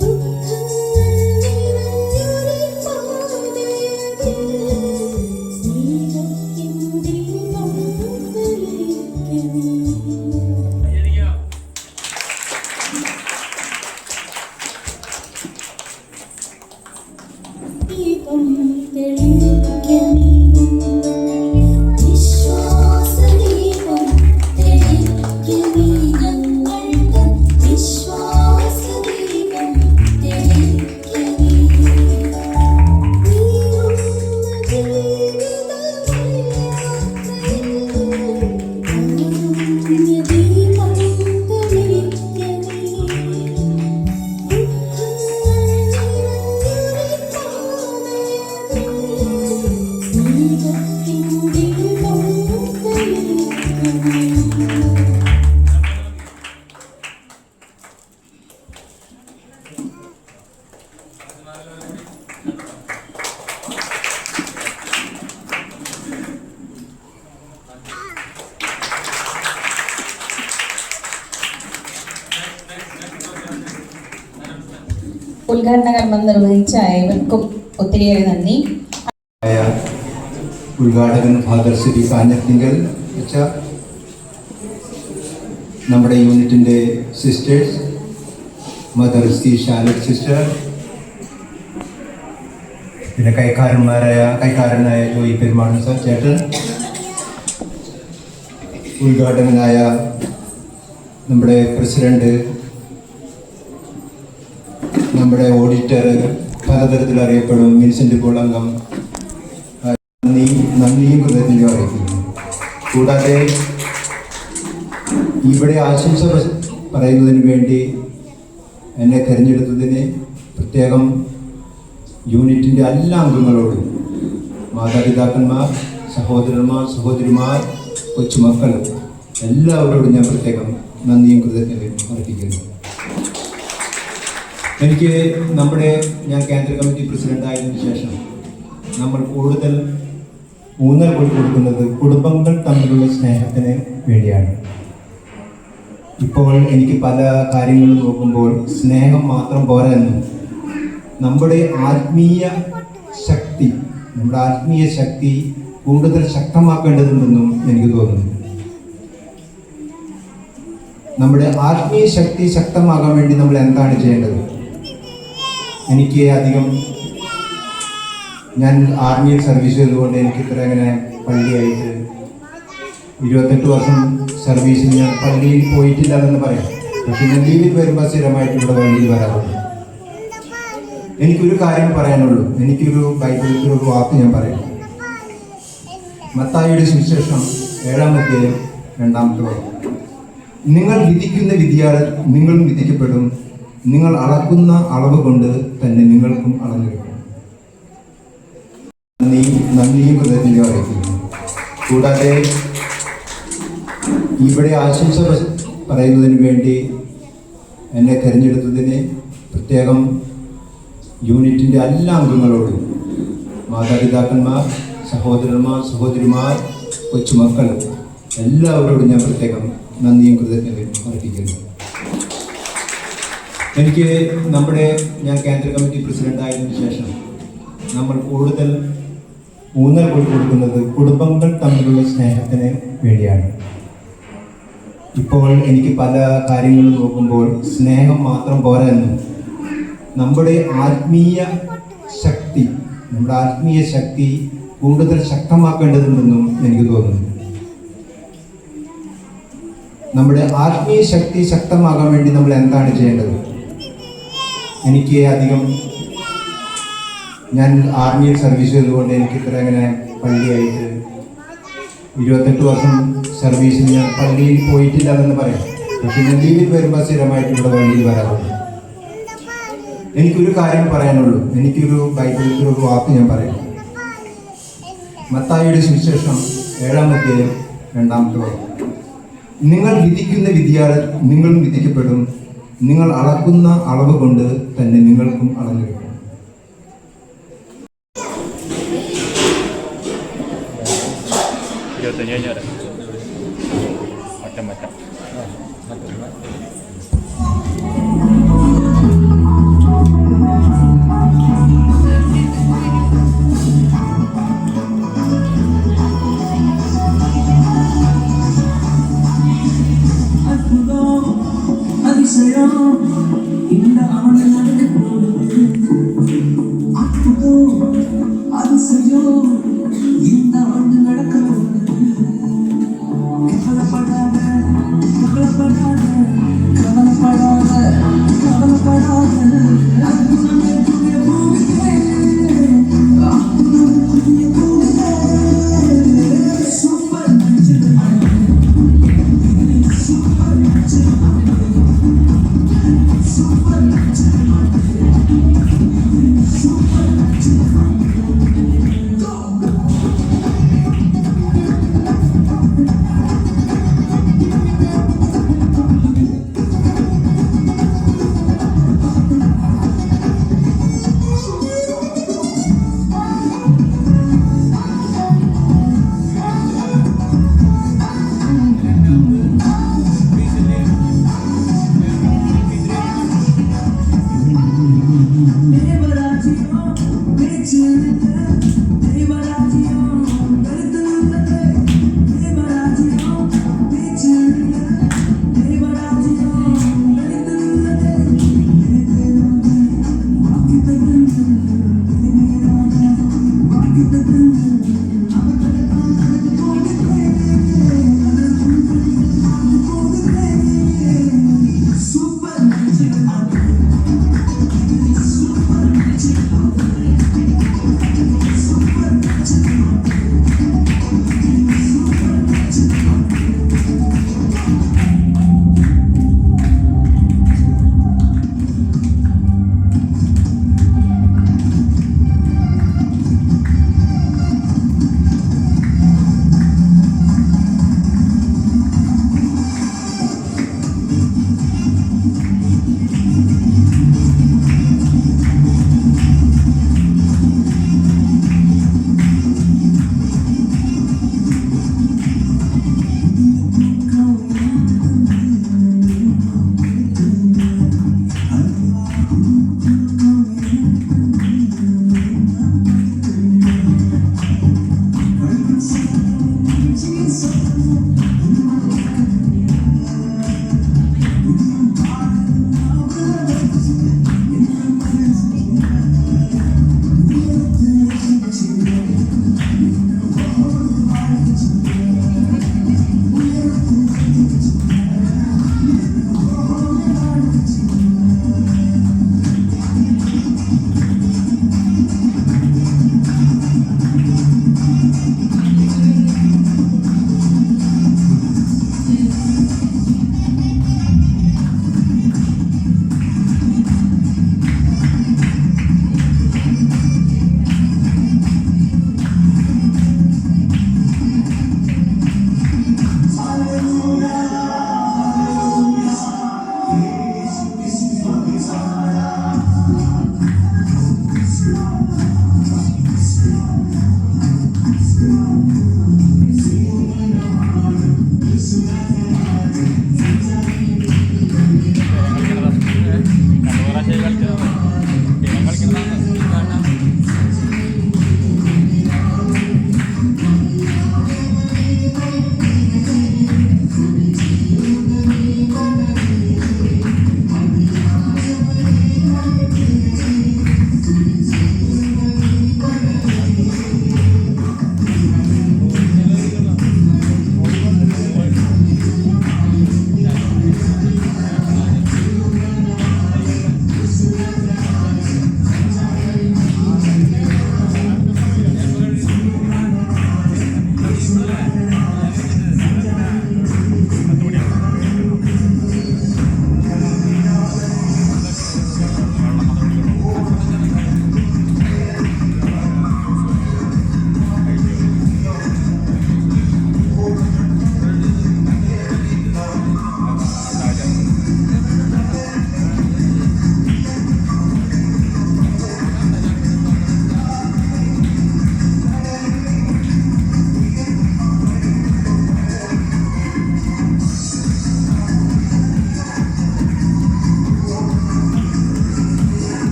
ദുഃഖങ്ങൾ ഉദ്ഘാടന കർമ്മം നിർവഹിച്ച ഏവർക്കും ഒത്തിരിയേറെ നന്ദി. ഉദ്ഘാടകൻ ഫാദർ ശ്രീ കാഞ്ഞത്തിങ്കൽ വെച്ച നമ്മുടെ യൂണിറ്റിൻ്റെ സിസ്റ്റേഴ്സ്, മദർ ശ്രീ ഷാലറ്റ് സിസ്റ്റർ, പിന്നെ കൈക്കാരനായ ജോയി പെരുമാൾ സർ ചേട്ടൻ, ഉദ്ഘാടകനായ നമ്മുടെ പ്രസിഡന്റ്, നമ്മുടെ ഓഡിറ്റർ, പലതരത്തിൽ അറിയപ്പെടും വിൻസെന്റ് പോൾ അംഗം, നന്ദിയും കൃതജ്ഞതയും അറിയിക്കുന്നു. കൂടാതെ ഇവിടെ ആശംസ പറയുന്നതിന് വേണ്ടി എന്നെ തിരഞ്ഞെടുത്തതിന് പ്രത്യേകം യൂണിറ്റിൻ്റെ എല്ലാ അംഗങ്ങളോടും, മാതാപിതാക്കന്മാർ, സഹോദരന്മാർ, സഹോദരിമാർ, കൊച്ചുമക്കൾ എല്ലാവരോടും ഞാൻ പ്രത്യേകം നന്ദിയും കൃതജ്ഞതയും അർപ്പിക്കുന്നു. എനിക്ക് ഞാൻ കേന്ദ്ര കമ്മിറ്റി പ്രസിഡന്റ് ആയതിനു ശേഷം നമ്മൾ കൂടുതൽ ഊന്നൽ കൊടുക്കുന്നത് കുടുംബങ്ങൾ തമ്മിലുള്ള സ്നേഹത്തിന് വേണ്ടിയാണ്. ഇപ്പോൾ എനിക്ക് പല കാര്യങ്ങളും നോക്കുമ്പോൾ സ്നേഹം മാത്രം പോരാ എന്നും നമ്മുടെ ആത്മീയ ശക്തി കൂടുതൽ ശക്തമാക്കേണ്ടതുണ്ടെന്നും എനിക്ക് തോന്നുന്നു. നമ്മുടെ ആത്മീയ ശക്തി ശക്തമാകാൻ വേണ്ടി നമ്മൾ എന്താണ് ചെയ്യേണ്ടത്? ഞാൻ ആർമിയിൽ സർവീസ് ചെയ്തുകൊണ്ട് എനിക്ക് ഇത്ര ഇങ്ങനെ പള്ളിയായിട്ട് 28 വർഷം സർവീസിൽ ഞാൻ പള്ളിയിൽ പോയിട്ടില്ല എന്ന് പറയാം. പക്ഷെ ഞാൻ ലീവിൽ വരുമ്പോൾ സ്ഥിരമായിട്ട് ഇവിടെ പള്ളിയിൽ വരാറുണ്ട്. എനിക്കൊരു കാര്യം പറയാനുള്ളൂ. എനിക്കൊരു ബൈബിളിൽ ഒരു വാക്ക് ഞാൻ പറയാം. മത്തായിയുടെ സുവിശേഷം 7-ാം അധ്യായം 2-ാമത്തെ വാക്യം. നിങ്ങൾ വിധിക്കുന്ന വിധിയാൽ നിങ്ങളും വിധിക്കപ്പെടും, നിങ്ങൾ അളക്കുന്ന അളവ് കൊണ്ട് തന്നെ നിങ്ങൾക്കും അളന്നു കിട്ടും. നന്ദിയും കൃതജ്ഞതയും അറിയിക്കുന്നു. കൂടാതെ ഇവിടെ ആശംസ പറയുന്നതിന് വേണ്ടി എന്നെ തിരഞ്ഞെടുത്തതിന് പ്രത്യേകം യൂണിറ്റിൻ്റെ എല്ലാ അംഗങ്ങളോടും, മാതാപിതാക്കന്മാർ, സഹോദരന്മാർ, സഹോദരിമാർ, കൊച്ചുമക്കൾ എല്ലാവരോടും ഞാൻ പ്രത്യേകം നന്ദിയും കൃതജ്ഞതയും അർപ്പിക്കുന്നു. എനിക്ക് ഞാൻ കേന്ദ്ര കമ്മിറ്റി പ്രസിഡന്റ് ആയതിനു ശേഷം നമ്മൾ കൂടുതൽ ഊന്നൽ കൊടുക്കുന്നത് കുടുംബങ്ങൾ തമ്മിലുള്ള സ്നേഹത്തിന് വേണ്ടിയാണ്. ഇപ്പോൾ എനിക്ക് പല കാര്യങ്ങളും നോക്കുമ്പോൾ സ്നേഹം മാത്രം പോരാ എന്നും നമ്മുടെ ആത്മീയ ശക്തി കൂടുതൽ ശക്തമാക്കേണ്ടതുണ്ടെന്നും എനിക്ക് തോന്നുന്നു. നമ്മുടെ ആത്മീയ ശക്തി ശക്തമാകാൻ വേണ്ടി നമ്മൾ എന്താണ് ചെയ്യേണ്ടത്? ഞാൻ ആർമിയിൽ സർവീസ് ചെയ്തുകൊണ്ട് എനിക്ക് ഇത്ര ഇങ്ങനെ പള്ളിയായിട്ട് 28 വർഷം സർവീസിൽ ഞാൻ പള്ളിയിൽ പോയിട്ടില്ല എന്ന് പറയാം. പക്ഷെ ഞാൻ ലീവിൽ വരുമ്പോൾ സ്ഥിരമായിട്ട് ഇവിടെ പള്ളിയിൽ വരാറുണ്ട്. എനിക്കൊരു കാര്യം പറയാനുള്ളൂ. എനിക്കൊരു ബൈബിളിൽ ഒരു വാക്ക് ഞാൻ പറയാം. മത്തായിയുടെ സുവിശേഷം 7-ാം അധ്യായം 2-ാമത്തെ വാക്യം. നിങ്ങൾ വിധിക്കുന്ന വിധിയാൽ നിങ്ങളും വിധിക്കപ്പെടും, നിങ്ങൾ അളക്കുന്ന അളവ് കൊണ്ട് തന്നെ നിങ്ങൾക്കും അളന്നു കിട്ടും.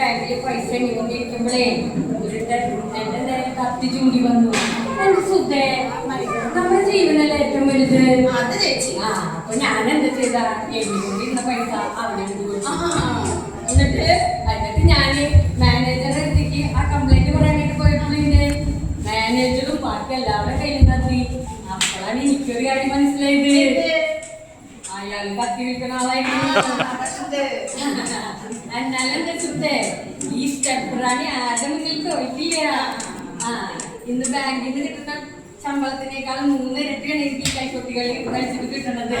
ബാങ്കില് പൈസ എണ്ണിക്കൊണ്ടിരിക്കുമ്പോഴേ ഒരു എന്റെ നേരെ കത്തി ചൂണ്ടി വന്നു. എന്റെ സുധേ, നമ്മുടെ ജീവനല്ലേ ഏറ്റവും വലുത്. അത് ചേച്ചി. അപ്പൊ ഞാൻ എന്താ ചെയ്ത എണ്ണിക്കൊണ്ടിരുന്ന പൈസ അവനെ എന്നിട്ട് ഞാന് മാനേജറുടെ അടുത്തേക്ക് ആ കംപ്ലൈന്റ് പറയാനായിട്ട് പോയപ്പോഴേ മാനേജറും ബാക്കി എല്ലാവരുടെ കയ്യിൽ നിർത്തി. അപ്പോഴാണ് എനിക്കൊരു കാര്യം മനസ്സിലായത്, അയാൾ കത്തി വിൽക്കുന്ന ആളായിരുന്നു. എന്നാലും സുഹൃത്തെ, ഈ സ്റ്റെപ്പ് റാണി ആരുടെ മുന്നിൽ തോറ്റില്ല. ഇന്ന് ബാങ്കിൽ നിന്ന് കിട്ടുന്ന ശമ്പളത്തിനേക്കാളും 3 ഇരട്ടിയാണ് എനിക്ക് കൈക്കൊട്ടികൾ കളിച്ചിട്ട് കിട്ടുന്നത്.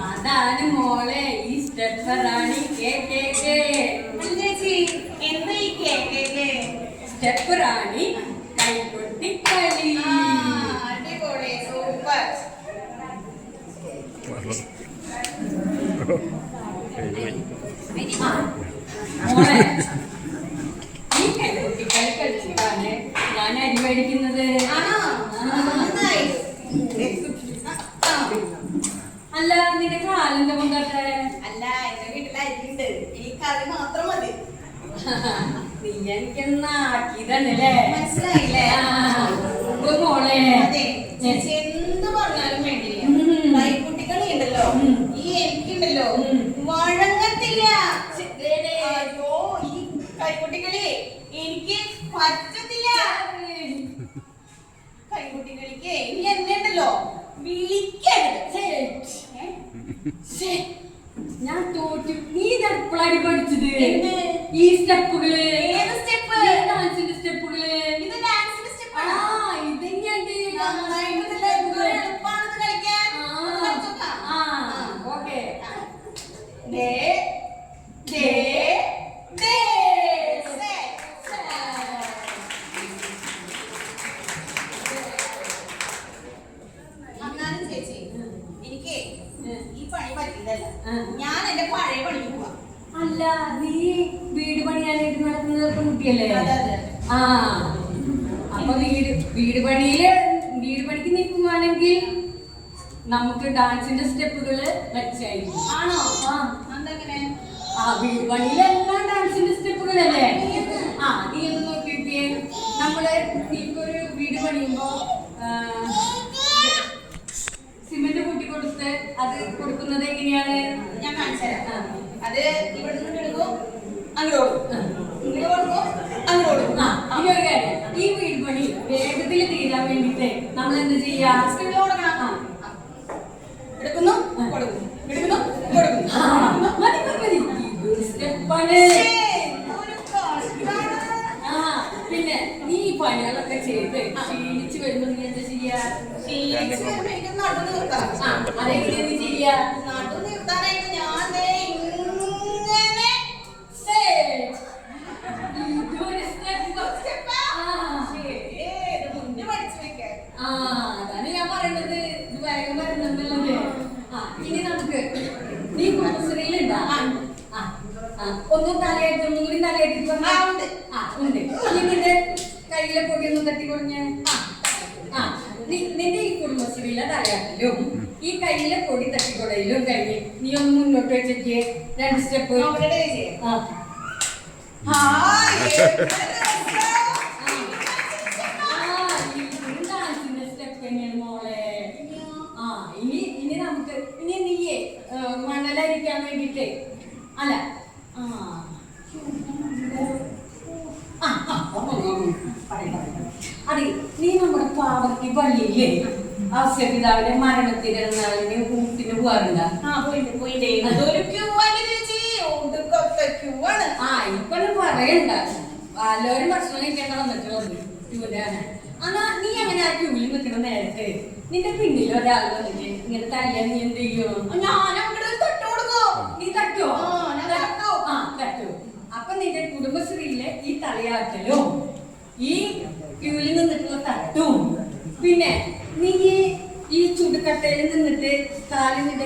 അതാണ് മോളെ ഈ സ്റ്റെപ്പ് റാണി. ചേച്ചി എന്താ ഈ കേക്കേ? സ്റ്റെപ്പ് റാണി കൈക്കൊട്ടി കളി. അടിപൊളി, സൂപ്പർ. മോളെ, ഈ കൈക്കൊട്ടിക്കളി കളിച്ചിട്ടാണ് ഞാൻ അരി മേടിക്കുന്നത്. അല്ല, നിന്റെ കാലിന്റെ മുമ്പത്തെ അല്ല, എന്റെ വീട്ടിൽ അരിയുണ്ട്, ഈ കറി മാത്രം മതി. നീ എനിക്കെന്നാക്കിയതല്ലേ? മനസ്സിലായില്ലേ? മോളെ, ചേച്ചി എന്ത് പറഞ്ഞാലും വേണ്ടില്ല, കൈക്കുട്ടികളി ഉണ്ടല്ലോ, ഈ എനിക്കുണ്ടല്ലോ വഴങ്ങത്തില്ല. അയ്യോ, ഈ കൈക്കുട്ടികളി എനിക്ക് പറ്റത്തില്ല. കൈക്കുട്ടികളിക്ക് ഇനി എന്നെ ഉണ്ടല്ലോ വിളിക്കരുത്. ഞാൻ തോറ്റു. നീ എപ്പോഴാണ് പഠിച്ചത് ഈ സ്റ്റെപ്പുകള്? ഏത് സ്റ്റെപ്പ്? ഡാൻസിന്റെ സ്റ്റെപ്പുകള്. ഇത് ഡാൻസിന്റെ സ്റ്റെപ്പ്. ഇതെങ്ങനെയുണ്ട്? എളുപ്പമാണത് കളിക്കാൻ. ഓക്കെ. എന്നാലും ചേച്ചി, എനിക്ക് ഈ പണി പറ്റിയതല്ല. ഞാൻ എന്റെ പഴയ പണിക്ക് പോവാ. അല്ല, നീ വീട് പണിയാനായിട്ട് നടക്കുന്ന കുട്ടിയല്ലേ? അപ്പൊ വീട് പണിക്ക് നീ പോവാണെങ്കിൽ നമുക്ക് ഡാൻസിന്റെ സ്റ്റെപ്പുകള് വെച്ചായിരിക്കും. ആണോ? എന്തെങ്ങനെ? വീട് പണിയിലെല്ലാം ഡാൻസിന്റെ സ്റ്റെപ്പുകളല്ലേ? നീ ഒന്ന് നോക്കിയിട്ട് നമ്മള് നീക്കൊരു വീട് പണിയുമ്പോ സിമെന്റ് കൂട്ടി കൊടുത്ത് അത് കൊടുക്കുന്നത് എങ്ങനെയാണ്? ഞാൻ കാണിച്ചു തരാം. അത് ഇവിടെ നിന്ന് എടുക്കും, അങ്ങോട്ട് ഇങ്ങനെ കൊടുക്കും, അങ്ങോട്ട്. ഇനി ഒരു കാര്യം, ഈ വീട് പണി വേഗത്തിൽ തീരാൻ വേണ്ടിട്ട് നമ്മൾ എന്ത് ചെയ്യാ? സ്പീഡിൽ കൊടുക്കണം. എടുക്കുന്നു, കൊടുക്കും, എടുക്കുന്നു, കൊടുക്കും. മതി. സ്റ്റെപ്പാണ്. പിന്നെ നീ പണികളൊക്കെ ചെയ്ത് ക്ഷീണിച്ച് വരുമ്പോ നീ എന്താ ചെയ്യാ? എനിക്ക് നടു നിർത്താം. അതെങ്ങനെയാ നീ ചെയ്യാ? നടു നിർത്താനായിട്ട് ഞാൻ അതാണ് ഞാൻ പറയണത്. ഇത് വേഗം വരുന്നുണ്ടല്ലേ? ഇനി നമുക്ക് നീ കുടുംബശ്രീയിലുണ്ടാ? ഒന്നും തലയായിട്ട് ഒന്നും കൂടി തലയായിട്ട് ഉണ്ട്. ഇനി നിന്റെ കയ്യിലെ പൊടിയൊന്നും തട്ടിക്കൊടുഞ്ഞ് നിന്റെ ഈ കുടുംബശ്രീയിലെ തലയാട്ടിലും ഈ കയ്യിലെ പൊടി തട്ടിക്കൊടയിലും കഴിഞ്ഞ് നീ ഒന്ന് മുന്നോട്ട് വെച്ചേക്ക് 2 സ്റ്റെപ്പ്. ഇനി നമുക്ക് നീയേ മണലരിക്കാൻ വേണ്ടിട്ടേ അല്ല അതെ, നീ നമ്മുടെ പാവർത്തി പള്ളിയില്ലേ ഔസപിതാവിന്റെ മരണത്തിനാളിന് ഊട്ടിന് പോകാറുണ്ടാ? ഇപ്പൊന്നും പറയണ്ട, എല്ലാവരും ഭക്ഷണം കഴിക്കാൻ വന്നിട്ടുള്ളത് ക്യൂലാണ്. എന്നാ നീ അങ്ങനെ ആ ക്യൂവിൽ നിൽക്കണ നേരത്തെ നിന്റെ പിന്നിൽ ഒരാൾ വന്നിട്ട് ഇങ്ങനെ തല്ലിയാ നീ എന്ത് ചെയ്യും? നീ തട്ടോ? തട്ടോ. അപ്പൊ നിന്റെ കുടുംബശ്രീയിലെ ഈ തലയാട്ടലും ഈ ക്യൂവിൽ നിന്നിട്ടുള്ള തട്ടും പിന്നെ നീ ഈ ചുടുകട്ടയിൽ നിന്നിട്ട് കാലിന്റെ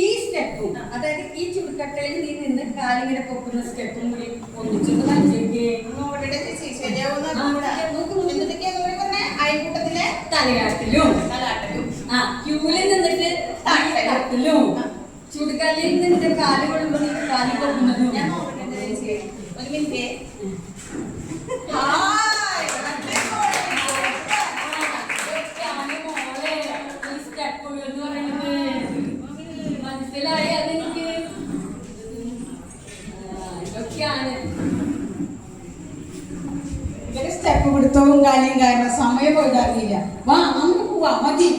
ഈ സ്റ്റെപ്പും, അതായത് ഈ ചുടുകട്ടയിൽ നീ നിന്ന് കാലിങ്ങനെ പൊക്കുന്ന സ്റ്റെപ്പും കൂടി ഒന്നിച്ചൊന്ന് കളിച്ചേക്ക്. തലയാട്ടിലും ക്യൂവിൽ നിന്നിട്ട് തട്ടിലും ചുടുകല്ലിൽ നിന്നിട്ട് കാല് കൊള്ളുമ്പോ മിനിറ്റ്. ഹായ്. മോളെ ഈ സ്റ്റെപ്പ് എന്ന് പറയുന്നത് മനസ്സിലായി അതെനിക്ക്. ഇതൊക്കെയാണ് ഇവര് സ്റ്റെപ്പ് പിടുത്തവും കാര്യം കാരണം സമയം പോയിട്ട് അറിയില്ല. വാ നമുക്ക് പോവാ, മതി.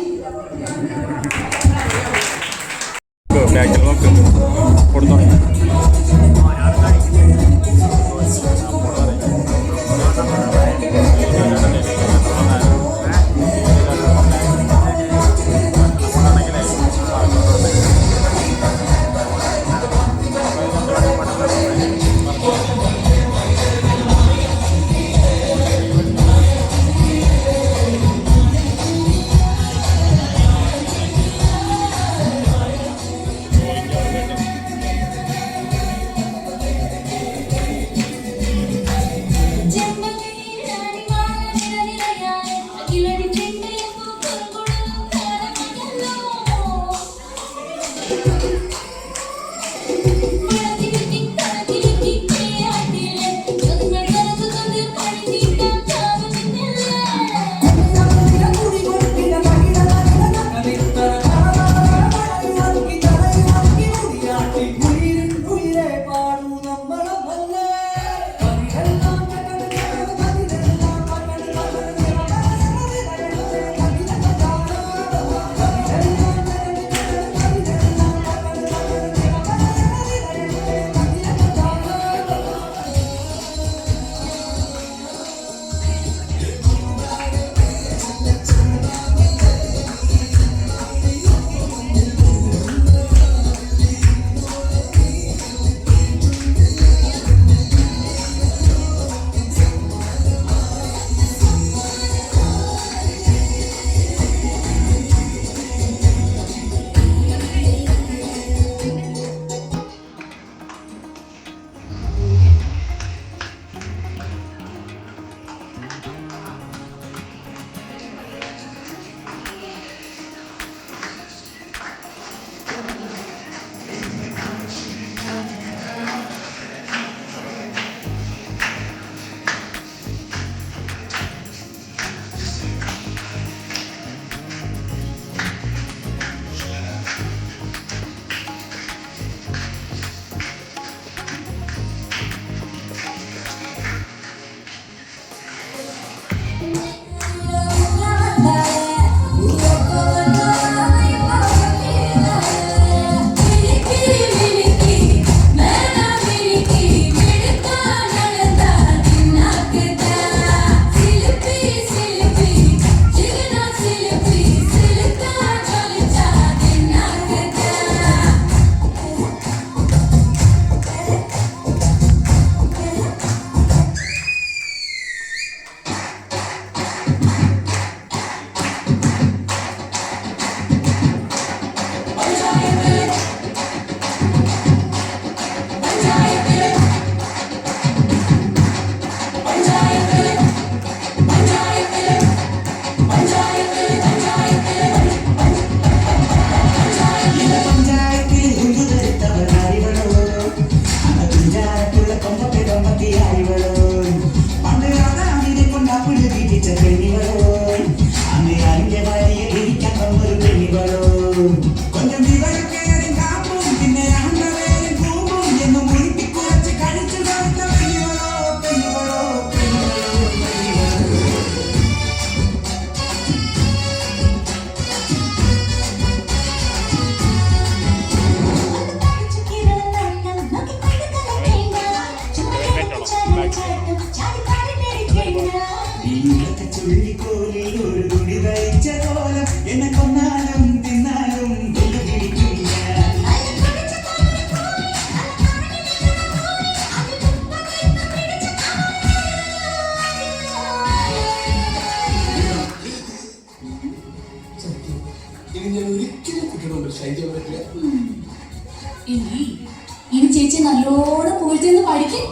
ഇനി ചേച്ചി നല്ലോണം പൂഴ്ത്തിന്ന് പഠിക്കും.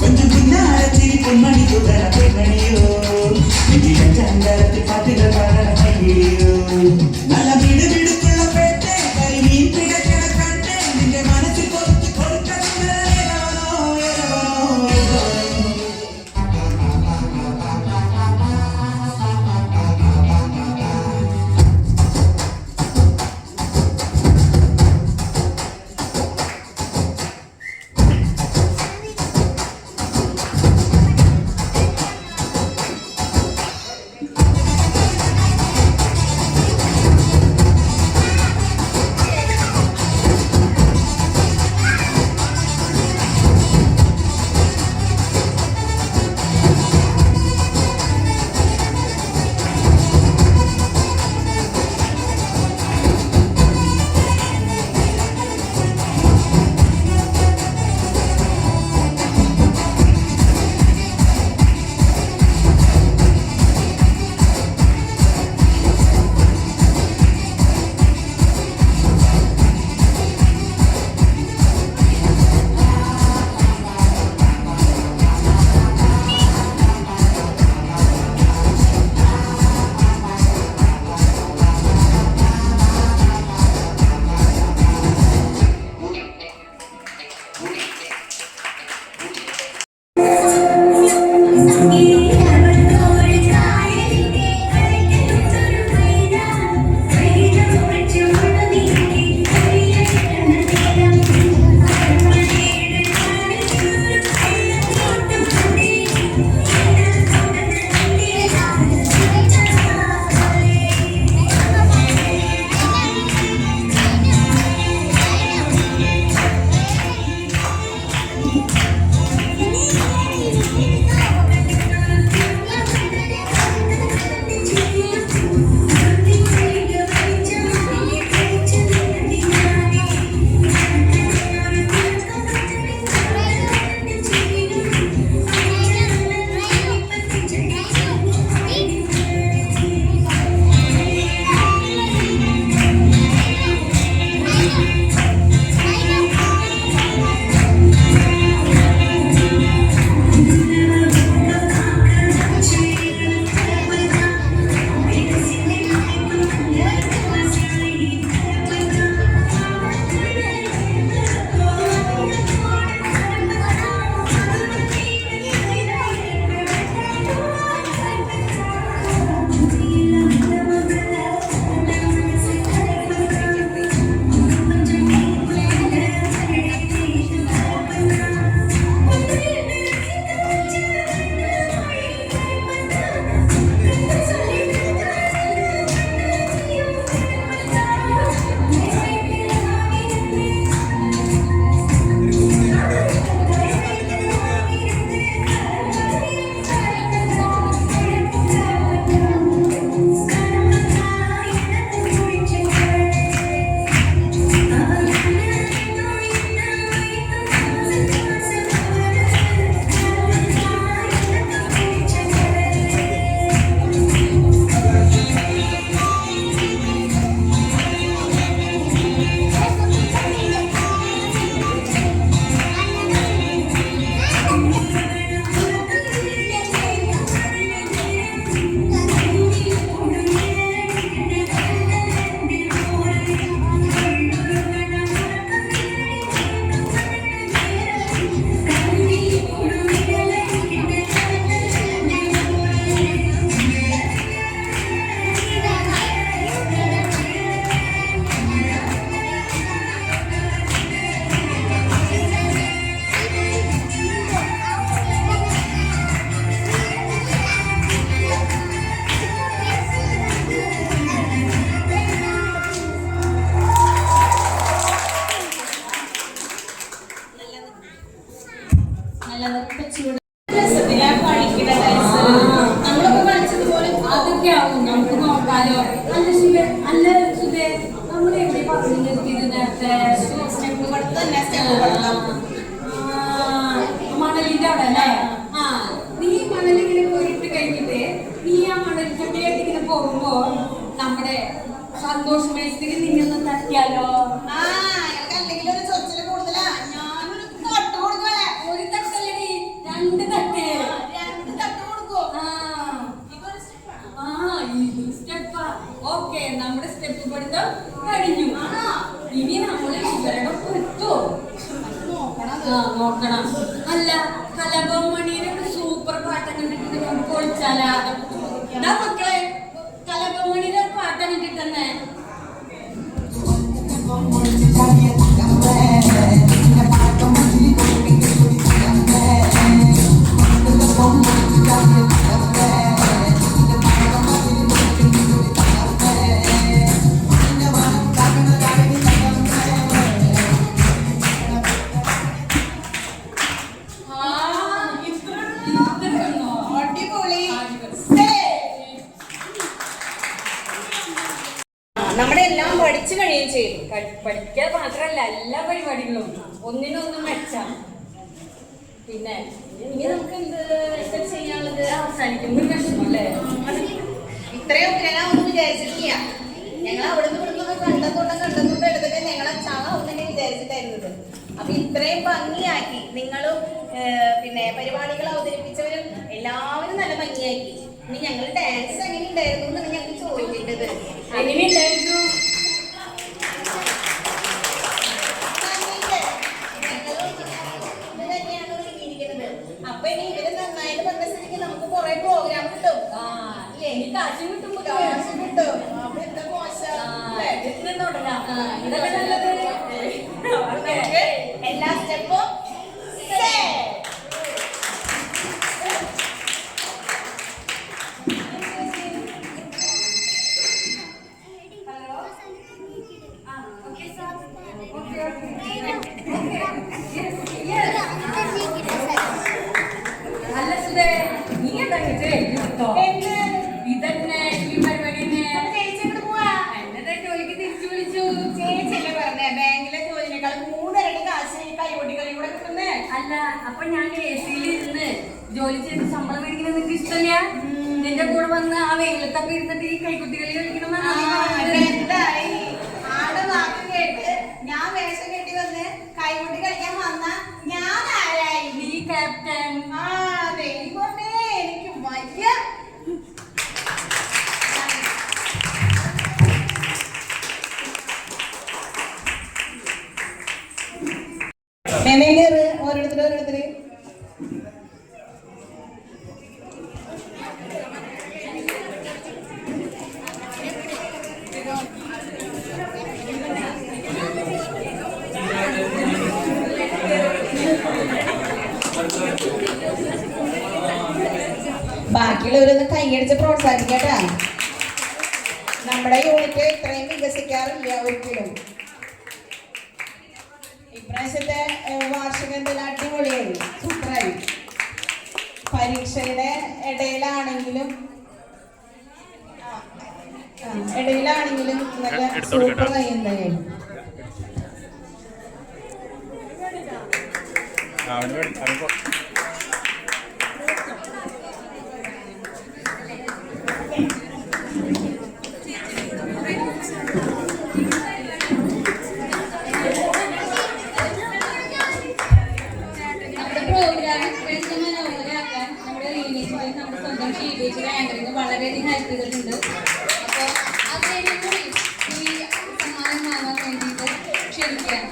கொஞ்சம் பின்னால சிரி பொன்மணி துகர பெண்மணியோ പോകുമ്പോൾ നമ്മുടെ സന്തോഷ് മേസ്തിരി നിന്നൊന്ന് തട്ടിയാലോ? അല്ലെങ്കിൽ ഒരു ചൊച്ചില് കൂടുതലാ. ഞാനൊരു തട്ട് കൊടുക്കണേ. ഒരു തട്ടല്ലടി, 2 തട്ട്. 2 തട്ട് കൊടുക്കോ? ഇത് സ്റ്റെപ്പാ. ഓക്കെ, നമ്മുടെ സ്റ്റെപ്പ് പഠിത്തം കഴിഞ്ഞു. ഇനി നമ്മൾ ഇവരുടെ എത്തോ നോക്കണം. അല്ല, കലപമണിയുടെ സൂപ്പർ പാട്ടം കണ്ടിട്ട് നമുക്ക് ഒളിച്ചാലാ? മക്കളെ, കലപമണിയുടെ പാട്ടം കിട്ടുന്നേ. നമ്മുടെ എല്ലാം പഠിച്ചു കഴിയുകയും ചെയ്തു. പഠിക്കുക മാത്രല്ല, എല്ലാ പരിപാടികളും ഒന്നിനൊന്നും മെച്ചാം. പിന്നെ ഇനി നമുക്ക് എന്താ ചെയ്യാനുള്ളത്? അവസാനിക്കുമ്പോൾ വിഷമം അല്ലേ? ഇത്രയും ഒന്നും വിചാരിച്ചിട്ടില്ല. ഞങ്ങൾ അവിടെ നിന്ന് കണ്ടെത്തുണ്ട് എടുത്തിട്ട് ഞങ്ങളെ ചാവുന്നതിനെ വിചാരിച്ചിട്ടായിരുന്നത്. അപ്പൊ ഇത്രയും ഭംഗിയാക്കി നിങ്ങളും പിന്നെ പരിപാടികൾ അവതരിപ്പിച്ചവരും എല്ലാവരും നല്ല ഭംഗിയാക്കി. ഇനി ഞങ്ങൾ ഡാൻസ് എങ്ങനെ ഉണ്ടായിരുന്നു എന്നാണ് ഞങ്ങൾ ചോദിക്കേണ്ടത്. എങ്ങനെയുണ്ടായിരുന്നു? അപ്പൊ ഇനി ഇവര് നന്നായിട്ട് പറഞ്ഞ സ്ഥിതിക്ക് നമുക്ക് കുറെ പ്രോഗ്രാം കിട്ടും. കാശും കിട്ടും. അപ്പൊ എന്താ മോശം? എല്ലാ സ്റ്റെപ്പും അല്ല സുധേ, നീ എന്താ ഇതന്നെ ഈ പരിപാടി എന്നെ ജോലിക്ക് തിരിച്ചു വിളിച്ചു. ചേച്ചിയല്ലേ പറഞ്ഞേ ബാങ്കിലെ ജോലിനേക്കാൾ 3 ഇരട്ടി കാശ് കൈകൊട്ടി കളി കൂടെ കിട്ടുന്നേ. അല്ല, അപ്പൊ ഞാൻ AC-യിൽ ഇരുന്ന് ജോലി ചെയ്ത് ശമ്പളം മേടിക്കുന്നത് നിനക്ക് ഇഷ്ടമില്ല? നിന്റെ കൂടെ വന്ന് ആ വെയിലത്തൊക്കെ ഇരുന്നിട്ട് ഈ കൈക്കുട്ടികളി കളിക്കണം. എന്തായി ആടെ വാക്ക് കേട്ട് ഞാൻ വേഷം കെട്ടി വന്ന് കൈകൊട്ടി കളിക്കാൻ വന്ന ഞാൻ ആരായി? നീ ക്യാപ്റ്റൻ. ദൈവമേ, എനിക്ക് വയ്യ. ഓരോരുത്തര് ബാക്കിയുള്ളവരൊന്ന് കൈയടിച്ച് പ്രോത്സാഹിപ്പിക്കട്ടാ. നമ്മുടെ യൂണിറ്റ് ഇത്രയും വികസിക്കാറില്ല ഒരിക്കലും. ഇപ്രാവശ്യത്തെ വാർഷിക എന്തെല്ലാം അടിപൊളിയായി, സൂപ്പറായി. പരീക്ഷയുടെ ഇടയിലാണെങ്കിലും നല്ല സൂപ്പറായി. എന്തായാലും വളരെയധികം ഹെൽപ്പ് ചെയ്തിട്ടുണ്ട്. അപ്പോൾ അതിനും കൂടി ഈ സമ്മാനം വാങ്ങാൻ വേണ്ടിയിട്ട് ക്ഷണിക്കുകയാണ്.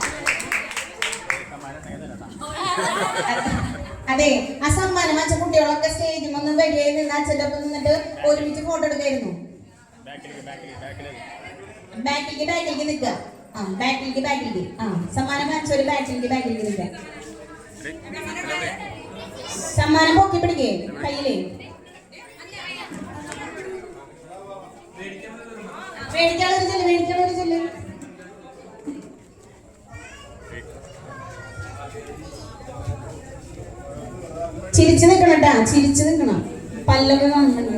അതെ, ആ സമ്മാനം വാങ്ങിച്ച കുട്ടികളൊക്കെ സ്റ്റേജിൽ വന്ന് വലിയ നിന്ന് അച്ഛൻ്റെ ഒപ്പം നിന്നിട്ട് ഒരുമിച്ച് ഫോട്ടോ എടുക്കായിരുന്നു. ബാക്കിലേക്ക് നിൽക്കുക. ബാക്കിലേക്ക് സമ്മാനം വാങ്ങിച്ചൊരു ബാക്കിലേക്ക് നിൽക്കുക. സമ്മാനം പൊക്കി പിടിക്കേ കയ്യിലേ. മേടിക്കാളൊരു ചെല്ല്. ചിരിച്ചു നിൽക്കണം. പല്ലൊക്കെ കാണുന്നുണ്ട്.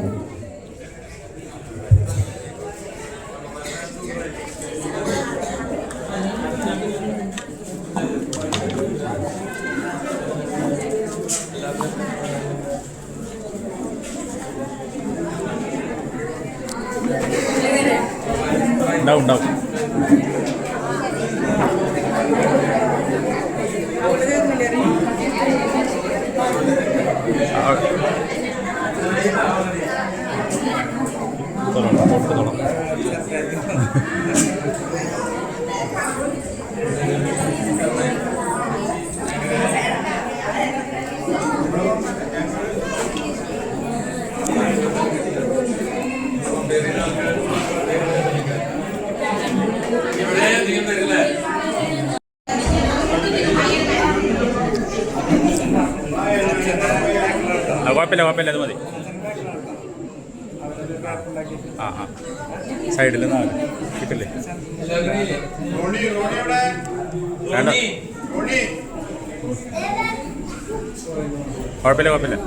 ഉണ്ടാവും ഉണ്ടാവും. കുഴപ്പമില്ല കുഴപ്പമില്ല, അത് മതി. ആ ആ സൈഡിൽ നിന്ന് കിട്ടില്ലേ? വേണ്ട, കുഴപ്പമില്ല കുഴപ്പമില്ല.